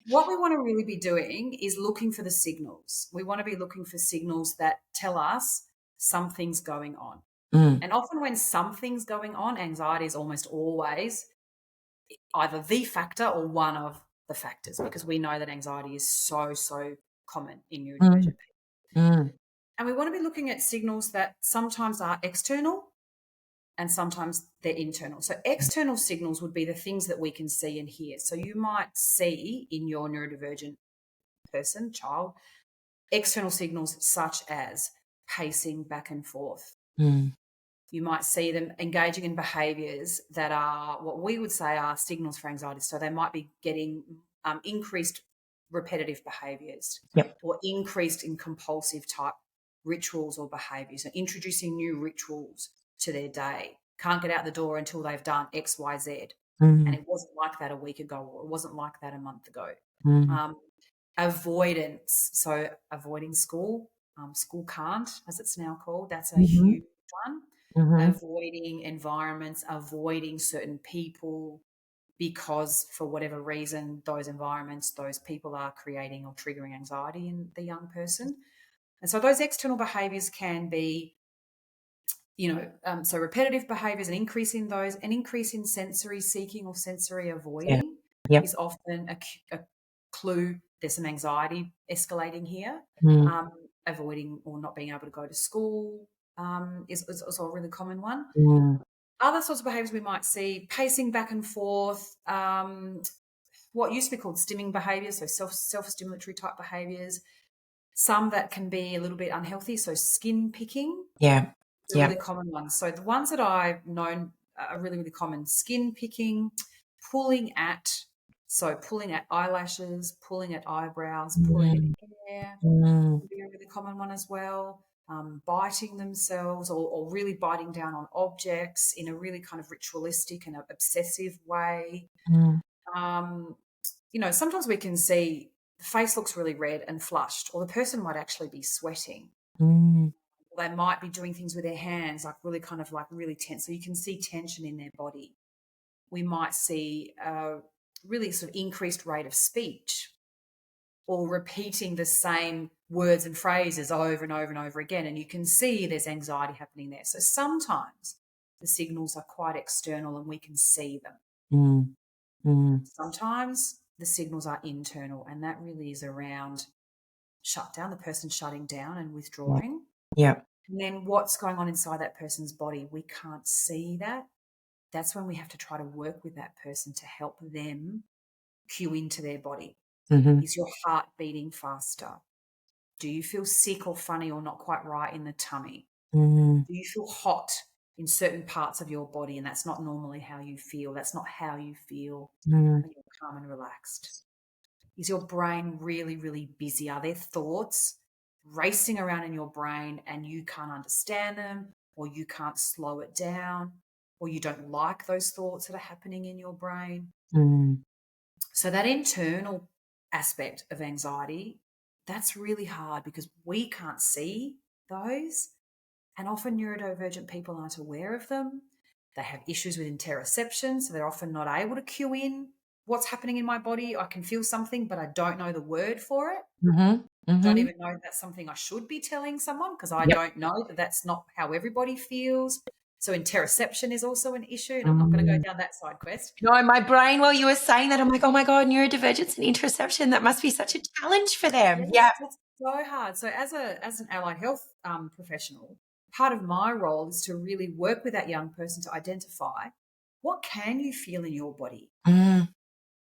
what we want to really be doing is looking for the signals. We want to be looking for signals that tell us something's going on. And often when something's going on, anxiety is almost always either the factor or one of the factors, because we know that anxiety is so common in Mm. neurodivergent people. Mm. And we want to be looking at signals that sometimes are external and sometimes they're internal. So external signals would be the things that we can see and hear. So you might see in your neurodivergent person, child, external signals such as pacing back and forth. Mm. You might see them engaging in behaviours that are what we would say are signals for anxiety. So they might be getting increased repetitive behaviours, Yep. or increased in compulsive type rituals or behaviours, so introducing new rituals to their day. Can't get out the door until they've done X, Y, Z. And Mm. it wasn't like that a week ago, or it wasn't like that a month ago. Mm. Avoidance, so avoiding school, school can't, as it's now called. That's a Mhm. huge one. Mhm. Avoiding environments, avoiding certain people because for whatever reason those environments, those people are creating or triggering anxiety in the young person. And so those external behaviours can be, so repetitive behaviours, an increase in those, an increase in sensory seeking or sensory Yeah. avoiding Yep. is often a clue there's some anxiety escalating here. Mm. Avoiding or not being able to go to school is also a really common one. Mm. Other sorts of behaviours we might see, pacing back and forth, what used to be called stimming behaviours, so self-stimulatory type behaviours. Some that can be a little bit unhealthy, so skin picking, Yeah. a Yeah. really common one. So the ones that I've known are really, really common: skin picking, pulling at eyelashes, pulling at eyebrows, pulling at Mm. hair Mm. would be a really common one as well. Biting themselves, or really biting down on objects in a really kind of ritualistic and obsessive way. Mm. Sometimes we can see the face looks really red and flushed, or the person might actually be sweating. Mm. They might be doing things with their hands, like really kind of like really tense. So you can see tension in their body. We might see a really sort of increased rate of speech, or repeating the same words and phrases over and over and over again. And you can see there's anxiety happening there. So sometimes the signals are quite external and we can see them. Mm. Mm. Sometimes the signals are internal, and that really is around the person shutting down and Yeah. withdrawing. Yeah. And then what's going on inside that person's body, we can't see that. That's when we have to try to work with that person to help them cue into their body. Mhm. Is your heart beating faster? Do you feel sick or funny or not quite right in the tummy? Mm. Do you feel hot in certain parts of your body, and that's not normally how you feel? That's not how you feel Mm. when you're calm and relaxed. Is your brain really, really busy? Are there thoughts racing around in your brain and you can't understand them, or you can't slow it down, or you don't like those thoughts that are happening in your brain? Mm. So that internal aspect of anxiety, that's really hard because we can't see those. And often neurodivergent people aren't aware of them. They have issues with interoception, so they're often not able to cue in what's happening in my body. I can feel something, but I don't know the word for it. Mhm. Don't Mhm. even know if that's something I should be telling someone, because I Yep. don't know that that's not how everybody feels. So interoception is also an issue, and I'm not going to go Mm. down that side quest. No, my brain, while you were saying that, I'm like, oh my God, neurodivergence and interoception, that must be such a challenge for them. Yes, Yeah. it's so hard. So as an allied health professional, part of my role is to really work with that young person to identify what can you feel in your body? Mm.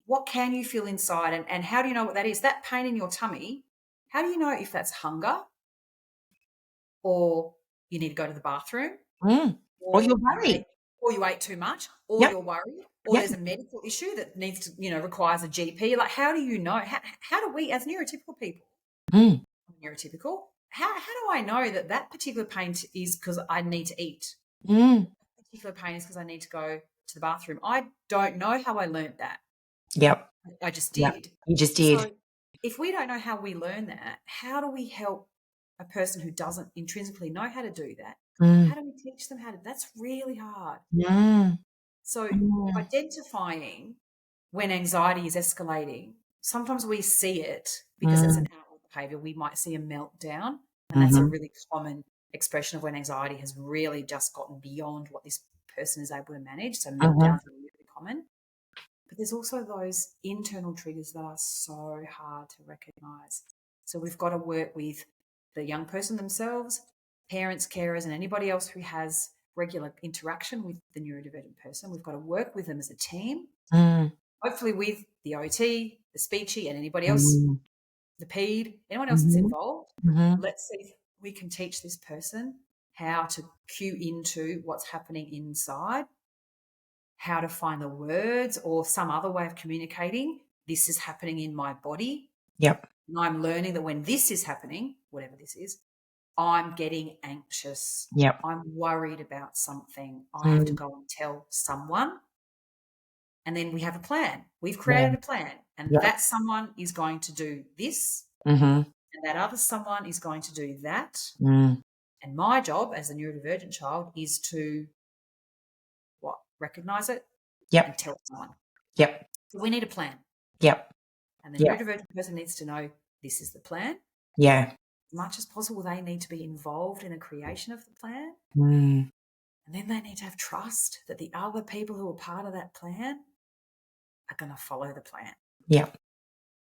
What can you feel inside? And how do you know what that is? That pain in your tummy, how do you know if that's hunger, or you need to go to the bathroom, Mm. Or or you're worried. you ate too much, or Yep. you're worried, or Yep. there's a medical issue that needs to, requires a GP? Like, how do you know? How do we, as neurotypical people, Mm. neurotypical, how do I know that that particular pain is because I need to eat? Mm. Particular pain is because I need to go to the bathroom. I don't know how I learned that. Yep. I just Yep. did. You just did. So if we don't know how we learn that, how do we help a person who doesn't intrinsically know how to do that? Mm. How do we teach them how to? That's really hard. Mm. So Mm. identifying when anxiety is escalating, sometimes we see it because it's an Mm. outward behavior. We might see a meltdown, and that's a Mhm. really common expression of when anxiety has really just gotten beyond what this person is able to manage. So Mhm. meltdowns are really common. But there's also those internal triggers that are so hard to recognize. So we've got to work with the young person themselves, parents, carers, and anybody else who has regular interaction with the neurodivergent person. We've got to work with them as a team, hopefully with the OT, the speechy, and anybody else, the PED, anyone else that's involved. Let's see if we can teach this person how to cue into what's happening inside, how to find the words or some other way of communicating. This is happening in my body. Yep. And I'm learning that when this is happening, whatever this is, I'm getting anxious. Yep. I'm worried about something. I have to go and tell someone. And then we have a plan. We've created a plan. And that someone is going to do this. And that other someone is going to do that. And my job as a neurodivergent child is to recognize it and tell someone. Yep. So we need a plan. Yep. And the neurodivergent person needs to know this is the plan. Yeah. As much as possible, they need to be involved in the creation of the plan. And then they need to have trust that the other people who are part of that plan are going to follow the plan. Yep.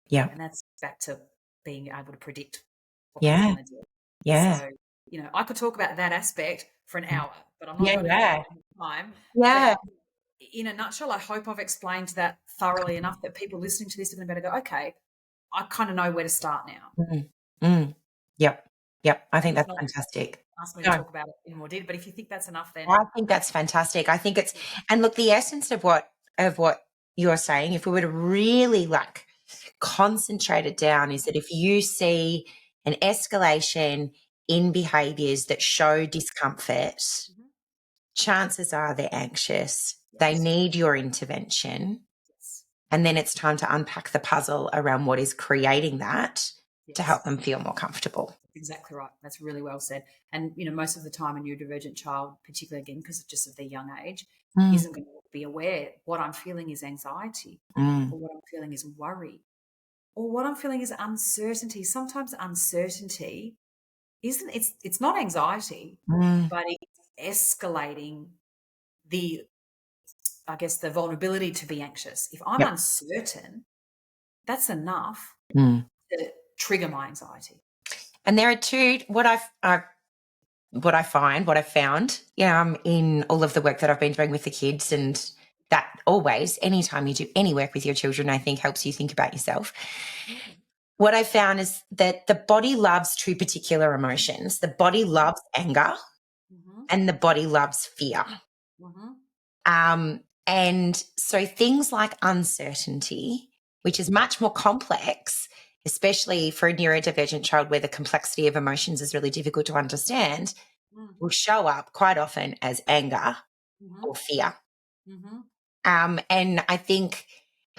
Yeah. And that's back to being able to predict what Yeah. people want to do. Yeah. So, I could talk about that aspect for an hour, but I'm not going to do time. Yeah. But in a nutshell, I hope I've explained that thoroughly enough that people listening to this are going to be able to go, okay, I kind of know where to start now. Yep. Yep. I think that's fantastic. Ask me to talk about it in more detail, but if you think that's enough, then I think that's fantastic. I think it's, and look, the essence of what you're saying, if we were to really concentrate it down, is that if you see an escalation in behaviors that show discomfort, chances are they're anxious. They need your intervention. And then it's time to unpack the puzzle around what is creating that to help them feel more comfortable. Exactly right. That's really well said. And, most of the time a neurodivergent child, particularly again because of their young age, isn't going to be aware what I'm feeling is anxiety or what I'm feeling is worry or what I'm feeling is uncertainty. Sometimes uncertainty it's not anxiety, but it's escalating the vulnerability to be anxious. If I'm uncertain, that's enough to trigger my anxiety. And there are two, what I've found in all of the work that I've been doing with the kids, and that always, anytime you do any work with your children, I think helps you think about yourself. What I found is that the body loves two particular emotions. The body loves anger and the body loves fear. And so things like uncertainty, which is much more complex, especially for a neurodivergent child where the complexity of emotions is really difficult to understand, will show up quite often as anger or fear. And I think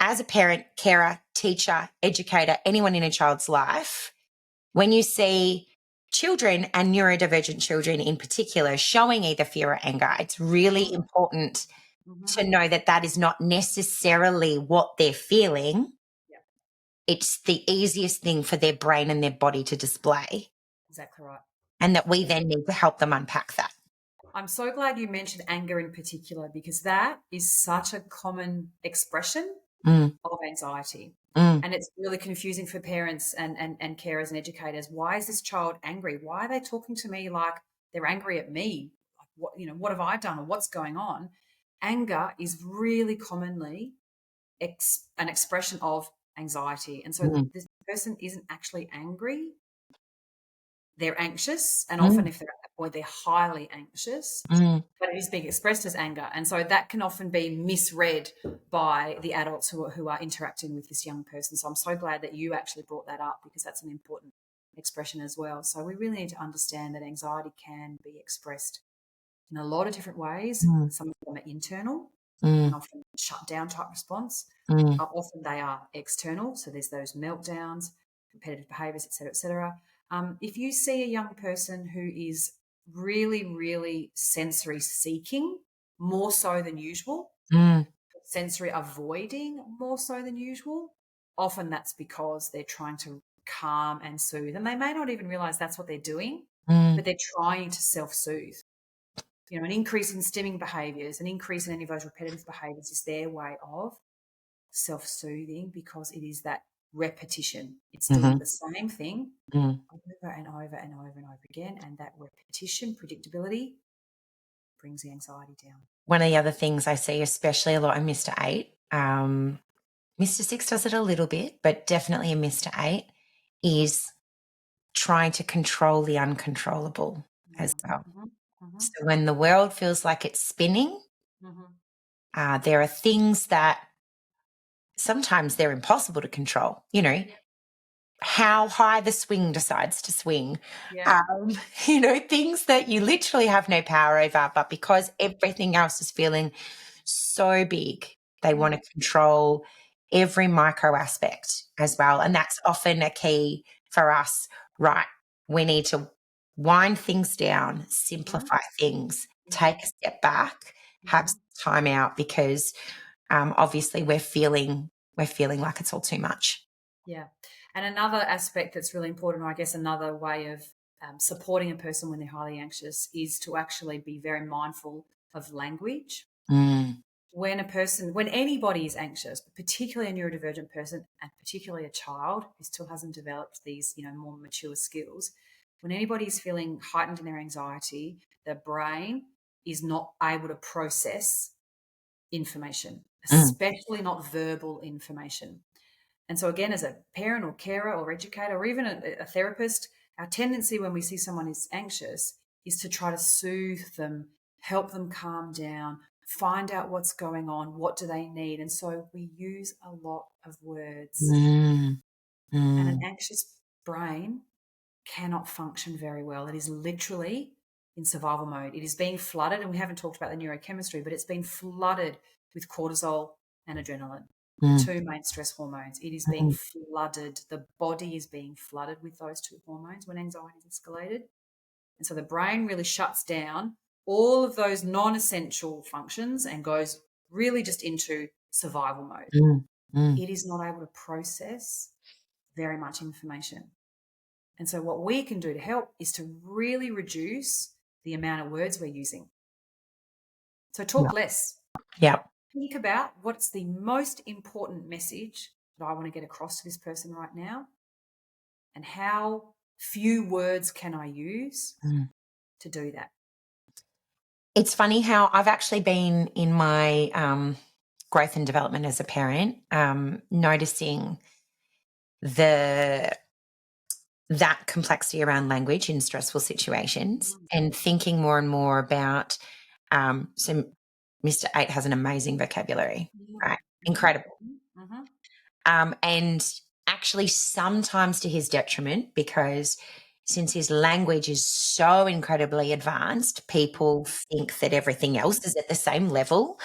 as a parent, carer, teacher, educator, anyone in a child's life, when you see children and neurodivergent children in particular showing either fear or anger, it's really important to know that that is not necessarily what they're feeling. It's the easiest thing for their brain and their body to display. Exactly right. And that we then need to help them unpack that. I'm so glad you mentioned anger in particular, because that is such a common expression of anxiety. And it's really confusing for parents and carers and educators. Why is this child angry? Why are they talking to me like they're angry at me? Like what have I done or what's going on? Anger is really commonly an expression of anxiety. And so this person isn't actually angry. They're anxious, and often if they're highly anxious, but it is being expressed as anger. And so that can often be misread by the adults who are interacting with this young person. So I'm so glad that you actually brought that up, because that's an important expression as well. So we really need to understand that anxiety can be expressed in a lot of different ways. Some of them are internal and often shut down type response. Often they are external. So there's those meltdowns, competitive behaviours, et cetera, et cetera. If you see a young person who is really, really sensory seeking, more so than usual, sensory avoiding more so than usual, often that's because they're trying to calm and soothe. And they may not even realise that's what they're doing, but they're trying to self-soothe. An increase in stimming behaviours, an increase in any of those repetitive behaviours is their way of self-soothing because it is that repetition. It's doing Mm-hmm. the same thing Mm. over and over and over and over again, and that repetition, predictability, brings the anxiety down. One of the other things I see, especially a lot in Mr. 8, Mr. 6 does it a little bit, but definitely in Mr. 8, is trying to control the uncontrollable as well. Mhm, mhm, So when the world feels like it's spinning, mhm. there are things that sometimes they're impossible to control, Yeah, how high the swing decides to swing, yeah, um, things that you literally have no power over, but because everything else is feeling so big, they want to control every micro aspect as well. And that's often a key for us, right? We need to wind things down, mhm, simplify things, take mhm, a step back, have mhm. some time out because obviously we're feeling like it's all too much. Yeah. And another aspect that's really important, or I guess another way of supporting a person when they're highly anxious, is to actually be very mindful of language. Mm, When anybody is anxious, but particularly a neurodivergent person and particularly a child who still hasn't developed these, more mature skills, when anybody is feeling heightened in their anxiety, the brain is not able to process information, mm, especially not verbal information. And so, again, as a parent or carer or educator or even a therapist, our tendency when we see someone is anxious is to try to soothe them, help them calm down, find out what's going on, what do they need. And so we use a lot of words. mm, And an mm, anxious brain cannot function very well. It is literally in survival mode. It is being flooded, and we haven't talked about the neurochemistry, but it's been flooded with cortisol and adrenaline, the mm, two main stress hormones. It is being mm, flooded. The body is being flooded with those two hormones when anxiety is escalated. And so the brain really shuts down all of those non essential functions and goes really just into survival mode. mm, mm, It is not able to process very much information. And so, what we can do to help is to really reduce the amount of words we're using. So, yeah, talk less. yeah. Think about what's the most important message that I want to get across to this person right now, and how few words can I use Mm. to do that. It's funny how I've actually been in my growth and development as a parent, noticing the that complexity around language in stressful situations and thinking more and more about so Mr. 8 has an amazing vocabulary, Yeah. right? Mm-hmm. Incredible. Mm-hmm. And actually sometimes to his detriment because since his language is so incredibly advanced, people think that everything else is at the same level,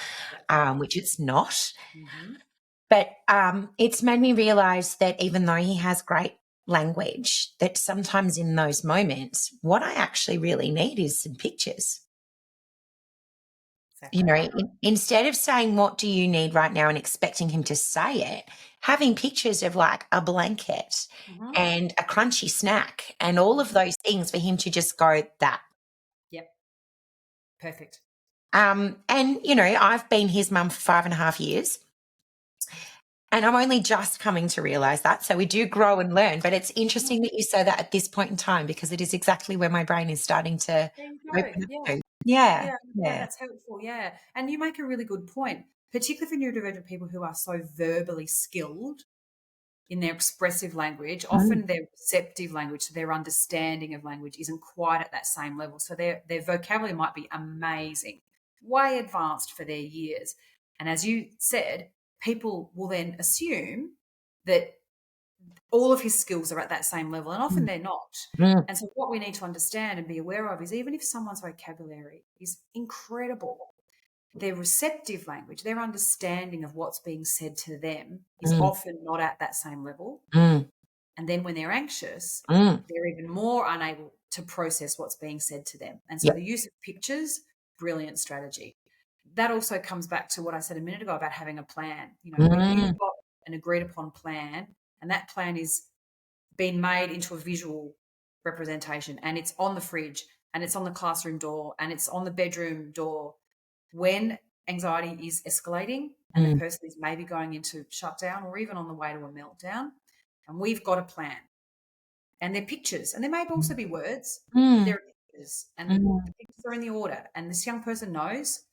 which it's not. Mm-hmm. But it's made me realize that even though he has great language, that sometimes in those moments, what I actually really need is some pictures. Exactly right. Instead of saying, what do you need right now and expecting him to say it, having pictures of like a blanket Mm-hmm. and a crunchy snack and all of those things for him to just go, that. Yep. Perfect. And, I've been his mum for 5.5 years. And I'm only just coming to realize that. So we do grow and learn. But it's interesting that you say that at this point in time because it is exactly where my brain is starting to There you open go. up Yeah. to. Yeah. Yeah, I'm glad Yeah. that's helpful. Yeah. And you make a really good point, particularly for neurodivergent people who are so verbally skilled in their expressive language. Mm, Often their receptive language, so their understanding of language isn't quite at that same level. So their vocabulary might be amazing, way advanced for their years. And as you said, people will then assume that all of his skills are at that same level, and often mm, they're not. mm, And so, what we need to understand and be aware of is even if someone's vocabulary is incredible, their receptive language, their understanding of what's being said to them is mm, often not at that same level. mm, And then when they're anxious, mm. they're even more unable to process what's being said to them. And so Yep. the use of pictures, brilliant strategy. That also comes back to what I said a minute ago about having a plan. When you've Mm, got an agreed upon plan and that plan is been made into a visual representation and it's on the fridge and it's on the classroom door and it's on the bedroom door, when anxiety is escalating and the person is maybe going into shutdown or even on the way to a meltdown, and we've got a plan. And they're pictures, and there may also be words, but there are pictures, and the pictures are in the order. And this young person knows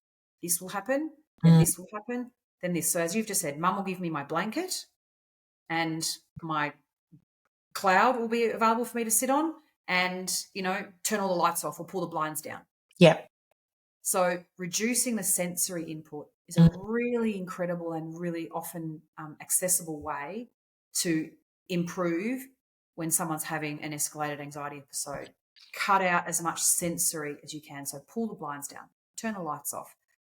this will happen, then this will happen, then this. So as you've just said, Mum will give me my blanket, and my cloud will be available for me to sit on, and turn all the lights off or pull the blinds down. Yep. So reducing the sensory input is a really incredible and really often accessible way to improve when someone's having an escalated anxiety episode. Cut out as much sensory as you can. So pull the blinds down, turn the lights off,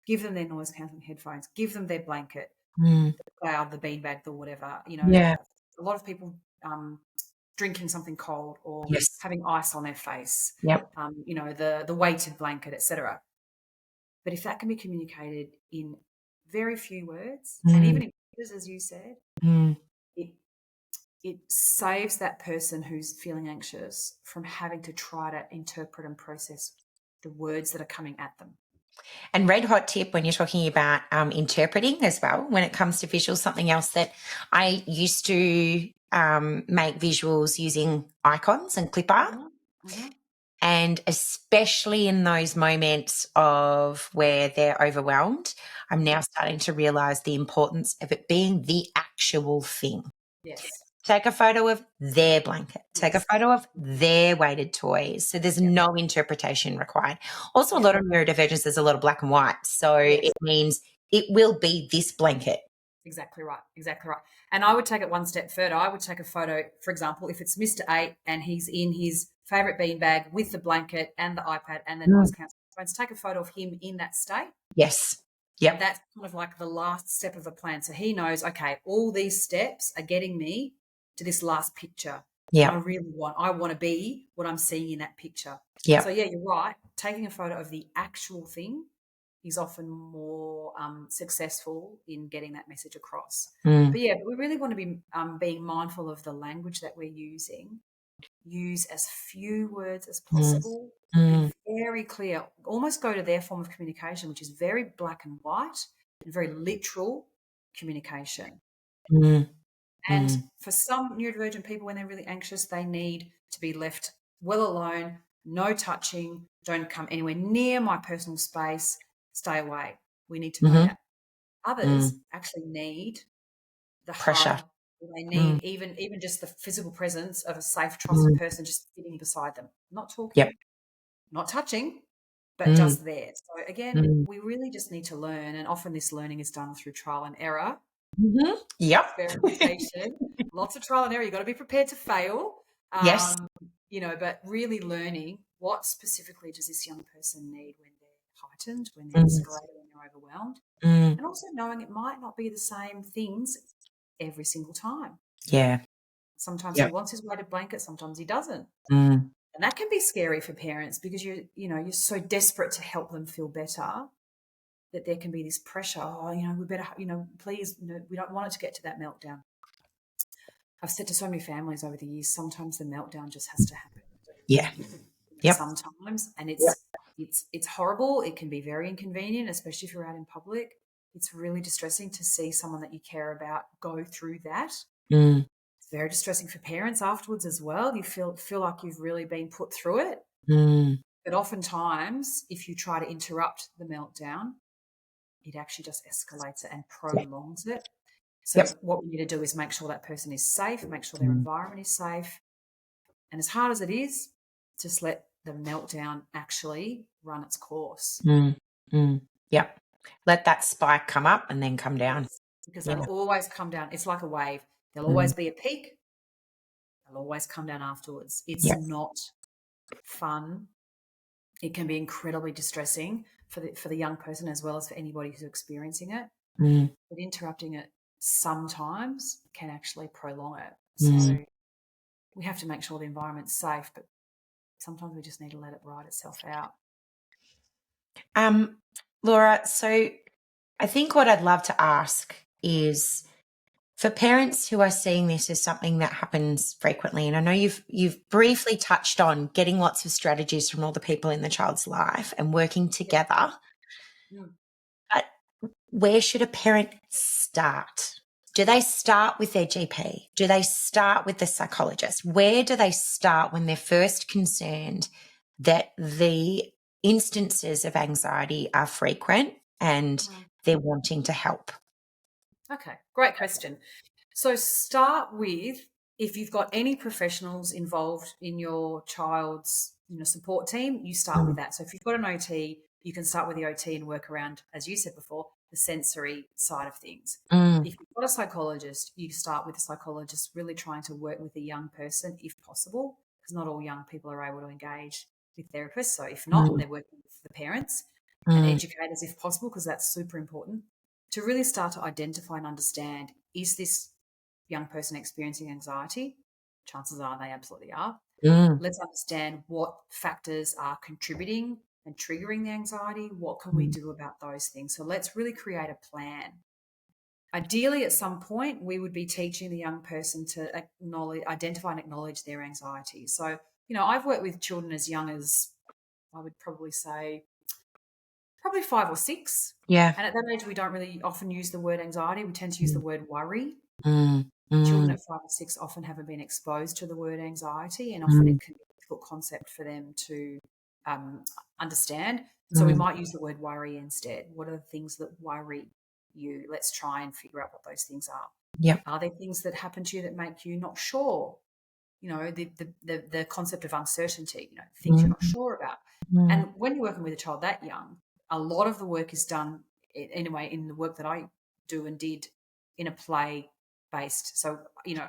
give them their noise cancelling headphones, give them their blanket, the cloud, the beanbag, the whatever. A lot of people drinking something cold or having ice on their face, the weighted blanket, etc. But if that can be communicated in very few words, and even in pictures, as you said, it saves that person who's feeling anxious from having to try to interpret and process the words that are coming at them. And red hot tip when you're talking about interpreting as well, when it comes to visuals, something else that I used to make visuals using icons and clip art. And especially in those moments of where they're overwhelmed, I'm now starting to realise the importance of it being the actual thing. Yes. Take a photo of their blanket. Take a photo of their weighted toys. So there's no interpretation required. Also, a lot of neurodivergence, there's a lot of black and white. So it means it will be this blanket. Exactly right. Exactly right. And I would take it one step further. I would take a photo, for example, if it's Mr. 8 and he's in his favourite beanbag with the blanket and the iPad and the noise cancelling headphones, take a photo of him in that state. Yes. Yep. And that's kind of like the last step of the plan. So he knows, okay, all these steps are getting me to this last picture. Yeah. I want to be what I'm seeing in that picture. Yeah. So you're right. Taking a photo of the actual thing is often more successful in getting that message across. But we really want to be being mindful of the language that we're using. Use as few words as possible. Be very clear. Almost go to their form of communication, which is very black and white and very literal communication. And for some neurodivergent people, when they're really anxious, they need to be left well alone, no touching, don't come anywhere near my personal space, stay away. We need to know that. Others actually need the pressure. hug. They need even just the physical presence of a safe, trusted person just sitting beside them, not talking, not touching, but just there. So again, we really just need to learn, and often this learning is done through trial and error. Experimentation, lots of trial and error. You've got to be prepared to fail. But really learning what specifically does this young person need when they're heightened, when they're escalated, when they're overwhelmed. And also knowing it might not be the same things every single time. Yeah. Sometimes he wants his weighted blanket, sometimes he doesn't. And that can be scary for parents because you're so desperate to help them feel better that there can be this pressure. We better, please, we don't want it to get to that meltdown. I've said to so many families over the years, sometimes the meltdown just has to happen. Yeah. Sometimes, and it's horrible. It can be very inconvenient, especially if you're out in public. It's really distressing to see someone that you care about go through that. It's very distressing for parents afterwards as well. You feel like you've really been put through it. But oftentimes, if you try to interrupt the meltdown, it actually just escalates it and prolongs it. So what we need to do is make sure that person is safe, make sure their environment is safe. And as hard as it is, just let the meltdown actually run its course. Yep. Let that spike come up and then come down. Because they'll always come down. It's like a wave. There'll always be a peak. They'll always come down afterwards. It's not fun. It can be incredibly distressing for the young person as well as for anybody who's experiencing it. But interrupting it sometimes can actually prolong it. So we have to make sure the environment's safe, but sometimes we just need to let it ride itself out. Laura, so I think what I'd love to ask is for parents who are seeing this as something that happens frequently, and I know you've briefly touched on getting lots of strategies from all the people in the child's life and working together. But where should a parent start? Do they start with their GP? Do they start with the psychologist? Where do they start when they're first concerned that the instances of anxiety are frequent and they're wanting to help? Okay, great question. So start with, if you've got any professionals involved in your child's support team, you start with that. So if you've got an OT, you can start with the OT and work around, as you said before, the sensory side of things. If you've got a psychologist, you start with a psychologist, really trying to work with a young person if possible, because not all young people are able to engage with therapists. So if not, they're working with the parents and educators if possible, because that's super important to really start to identify and understand, is this young person experiencing anxiety? Chances are they absolutely are. Let's understand what factors are contributing and triggering the anxiety. What can we do about those things? So let's really create a plan. Ideally, at some point, we would be teaching the young person to identify and acknowledge their anxiety. So, I've worked with children as young as, I would probably say, probably 5 or 6. Yeah. And at that age, we don't really often use the word anxiety. We tend to use the word worry. Mm. Children at 5 or 6 often haven't been exposed to the word anxiety, and often it can be a difficult concept for them to understand. So we might use the word worry instead. What are the things that worry you? Let's try and figure out what those things are. Yep. Are there things that happen to you that make you not sure? The concept of uncertainty, things you're not sure about. And when you're working with a child that young, a lot of the work is done, anyway, in the work that I do and did, in a play based. So,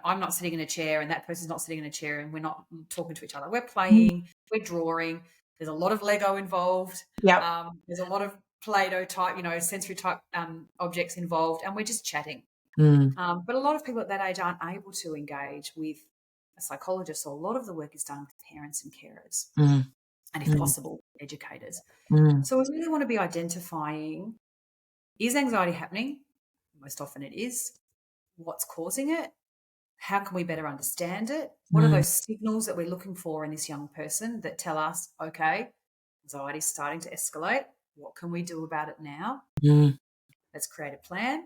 I'm not sitting in a chair and that person's not sitting in a chair and we're not talking to each other. We're playing, we're drawing. There's a lot of Lego involved. Yep. There's a lot of Play-Doh type, sensory type objects involved, and we're just chatting. But a lot of people at that age aren't able to engage with a psychologist, so a lot of the work is done with parents and carers, and if possible, educators. So we really want to be identifying, is anxiety happening? Most often it is. What's causing it? How can we better understand it? What are those signals that we're looking for in this young person that tell us, okay, anxiety is starting to escalate. What can we do about it now? Let's create a plan.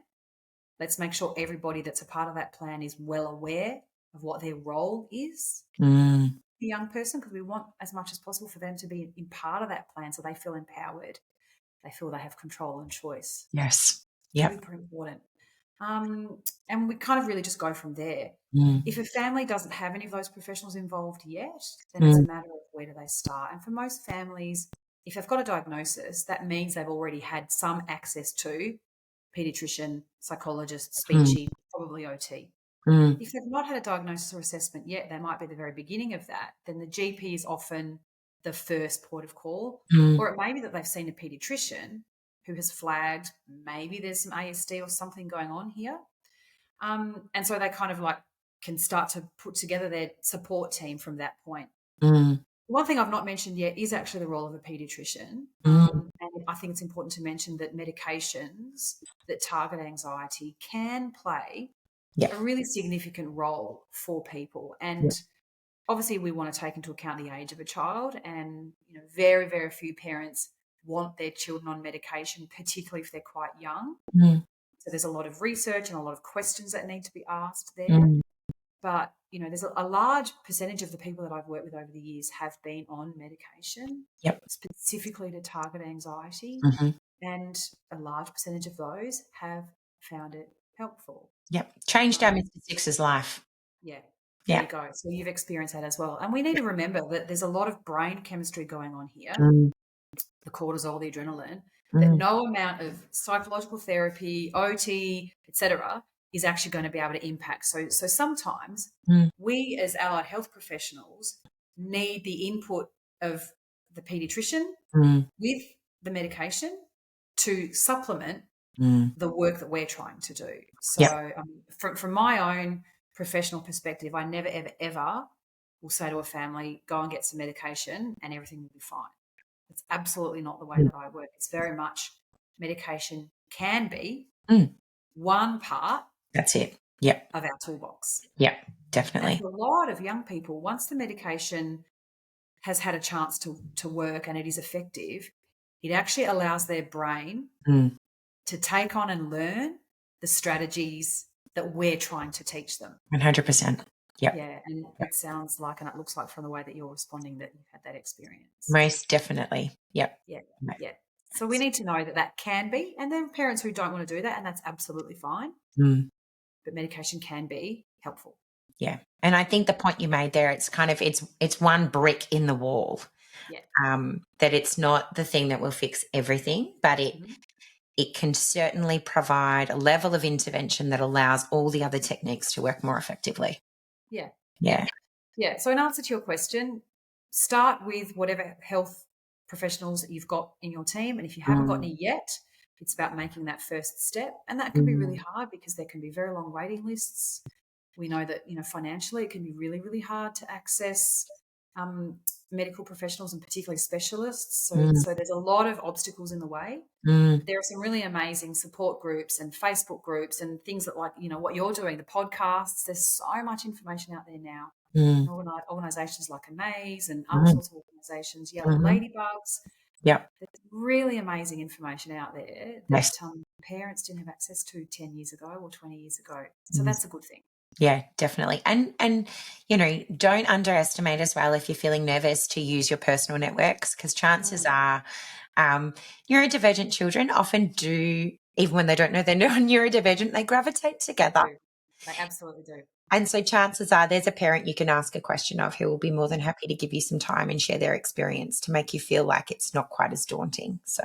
Let's make sure everybody that's a part of that plan is well aware of what their role is, the young person, because we want as much as possible for them to be in part of that plan so they feel empowered. They feel they have control and choice. Yes. Yep. Super important. And we kind of really just go from there. If a family doesn't have any of those professionals involved yet, then it's a matter of where do they start. And for most families, if they've got a diagnosis, that means they've already had some access to pediatrician, psychologist, speechy, probably OT. If they've not had a diagnosis or assessment yet, they might be at the very beginning of that. Then the GP is often the first port of call. Or it may be that they've seen a pediatrician who has flagged maybe there's some ASD or something going on here. And so they kind of can start to put together their support team from that point. One thing I've not mentioned yet is actually the role of a pediatrician. And I think it's important to mention that medications that target anxiety can play a really significant role for people. And obviously we want to take into account the age of a child, and very, very few parents want their children on medication, particularly if they're quite young. So there's a lot of research and a lot of questions that need to be asked there. But, there's a large percentage of the people that I've worked with over the years have been on medication, specifically to target anxiety. And a large percentage of those have found it helpful. Changed our Mr. Six's life. There you go. So you've experienced that as well. And we need to remember that there's a lot of brain chemistry going on here, the cortisol, the adrenaline, that no amount of psychological therapy, OT, etc., is actually going to be able to impact. So sometimes we as allied health professionals need the input of the pediatrician with the medication to supplement the work that we're trying to do. So from my own professional perspective, I never, ever, ever will say to a family, go and get some medication and everything will be fine. It's absolutely not the way that I work. It's very much medication can be one part. That's it. Of our toolbox. Definitely. And for a lot of young people, once the medication has had a chance to work and it is effective, it actually allows their brain to take on and learn the strategies that we're trying to teach them. 100%. Yep. Yeah, and it sounds like, and it looks like from the way that you're responding, that you've had that experience. Most definitely. Yep. Yeah. So we need to know that can be, and then parents who don't want to do that, and that's absolutely fine. But medication can be helpful. Yeah. And I think the point you made there, it's kind of, it's one brick in the wall. Yeah. That it's not the thing that will fix everything, but it can certainly provide a level of intervention that allows all the other techniques to work more effectively. Yeah. Yeah. Yeah. So in answer to your question, start with whatever health professionals that you've got in your team. And if you haven't got any yet, it's about making that first step. And that can be really hard because there can be very long waiting lists. We know that, financially it can be really, really hard to access medical professionals and particularly specialists. So there's a lot of obstacles in the way. There are some really amazing support groups and Facebook groups and things that, like, what you're doing, the podcasts. There's so much information out there now. Organisations like Amaze and other sorts of organisations, Yellow Ladybugs. Yep. There's really amazing information out there that parents didn't have access to 10 years ago or 20 years ago. So that's a good thing. Yeah, definitely. And don't underestimate as well if you're feeling nervous to use your personal networks, because chances are neurodivergent children often do, even when they don't know they're neurodivergent, they gravitate together. They absolutely do. And so chances are there's a parent you can ask a question of who will be more than happy to give you some time and share their experience to make you feel like it's not quite as daunting. So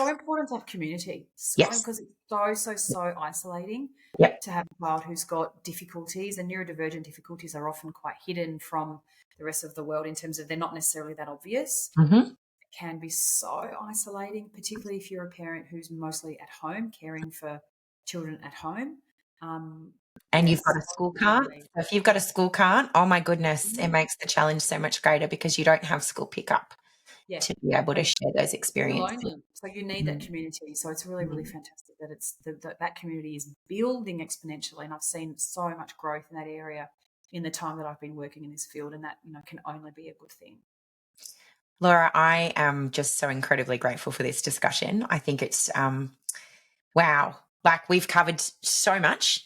important to have community. Because it's so isolating to have a child who's got difficulties, and neurodivergent difficulties are often quite hidden from the rest of the world in terms of they're not necessarily that obvious. It can be so isolating, particularly if you're a parent who's mostly at home, caring for children at home. And you've got a school cart. So if you've got a school cart, oh my goodness, it makes the challenge so much greater because you don't have school pickup to be able to share those experiences. So you need that community. So it's really, really fantastic that it's that community is building exponentially. And I've seen so much growth in that area in the time that I've been working in this field, and that can only be a good thing. Laura, I am just so incredibly grateful for this discussion. I think it's wow. Like, we've covered so much.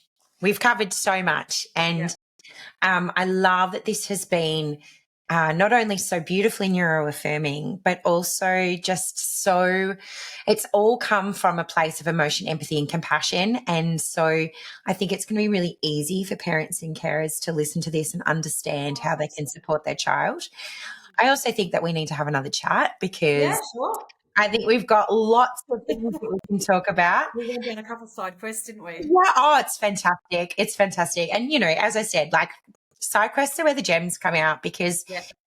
And I love that this has been not only so beautifully neuroaffirming, but also just so it's all come from a place of emotion, empathy and compassion. And so I think it's going to be really easy for parents and carers to listen to this and understand how they can support their child. I also think that we need to have another chat because I think we've got lots of things that we can talk about. We went down a couple of side quests, didn't we? Yeah. It's fantastic. It's fantastic. And, as I said, like, side quests are where the gems come out because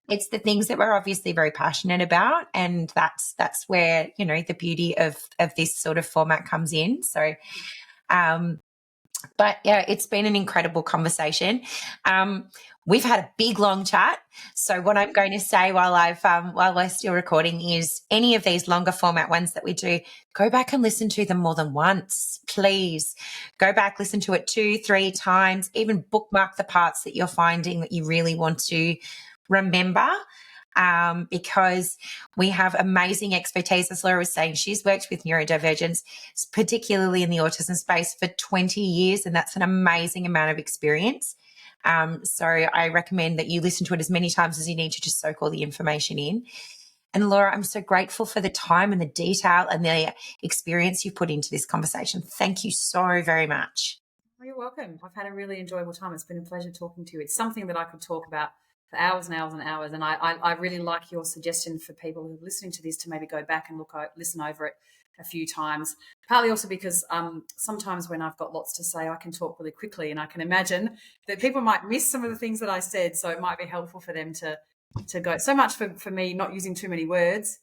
it's the things that we're obviously very passionate about. And that's where, the beauty of this sort of format comes in. So, but yeah, it's been an incredible conversation. We've had a big, long chat. So what I'm going to say while we're still recording is any of these longer format ones that we do, go back and listen to them more than once, please. Go back, listen to it 2-3 times, even bookmark the parts that you're finding that you really want to remember. Because we have amazing expertise. As Laura was saying, she's worked with neurodivergence, particularly in the autism space, for 20 years, and that's an amazing amount of experience. So I recommend that you listen to it as many times as you need to just soak all the information in. And Laura, I'm so grateful for the time and the detail and the experience you put into this conversation. Thank you so very much. Well, you're welcome. I've had a really enjoyable time. It's been a pleasure talking to you. It's something that I could talk about for hours and hours and hours. And I really like your suggestion for people who are listening to this to maybe go back and listen over it a few times, partly also because sometimes when I've got lots to say, I can talk really quickly, and I can imagine that people might miss some of the things that I said. So it might be helpful for them to go. So much for me not using too many words.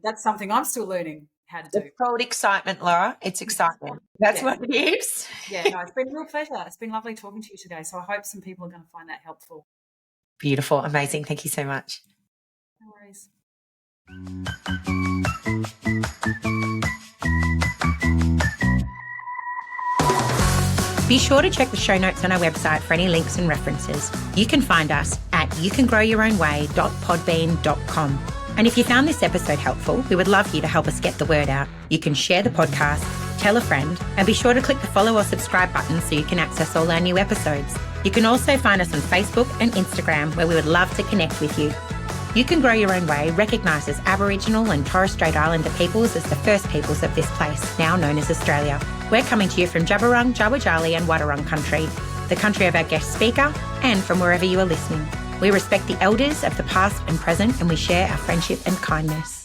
That's something I'm still learning how to do. It's called excitement, Laura. It's excitement. That's what it is. It's been a real pleasure. It's been lovely talking to you today. So I hope some people are going to find that helpful. Beautiful. Amazing. Thank you so much. No worries. Be sure to check the show notes on our website for any links and references. You can find us at youcangrowyourownway.podbean.com. And if you found this episode helpful, we would love you to help us get the word out. You can share the podcast, tell a friend, and be sure to click the follow or subscribe button so you can access all our new episodes. You can also find us on Facebook and Instagram, where we would love to connect with you. You Can Grow Your Own Way recognises Aboriginal and Torres Strait Islander peoples as the first peoples of this place, now known as Australia. We're coming to you from Jabberung, Jawajali and Wadawurrung country, the country of our guest speaker, and from wherever you are listening. We respect the elders of the past and present, and we share our friendship and kindness.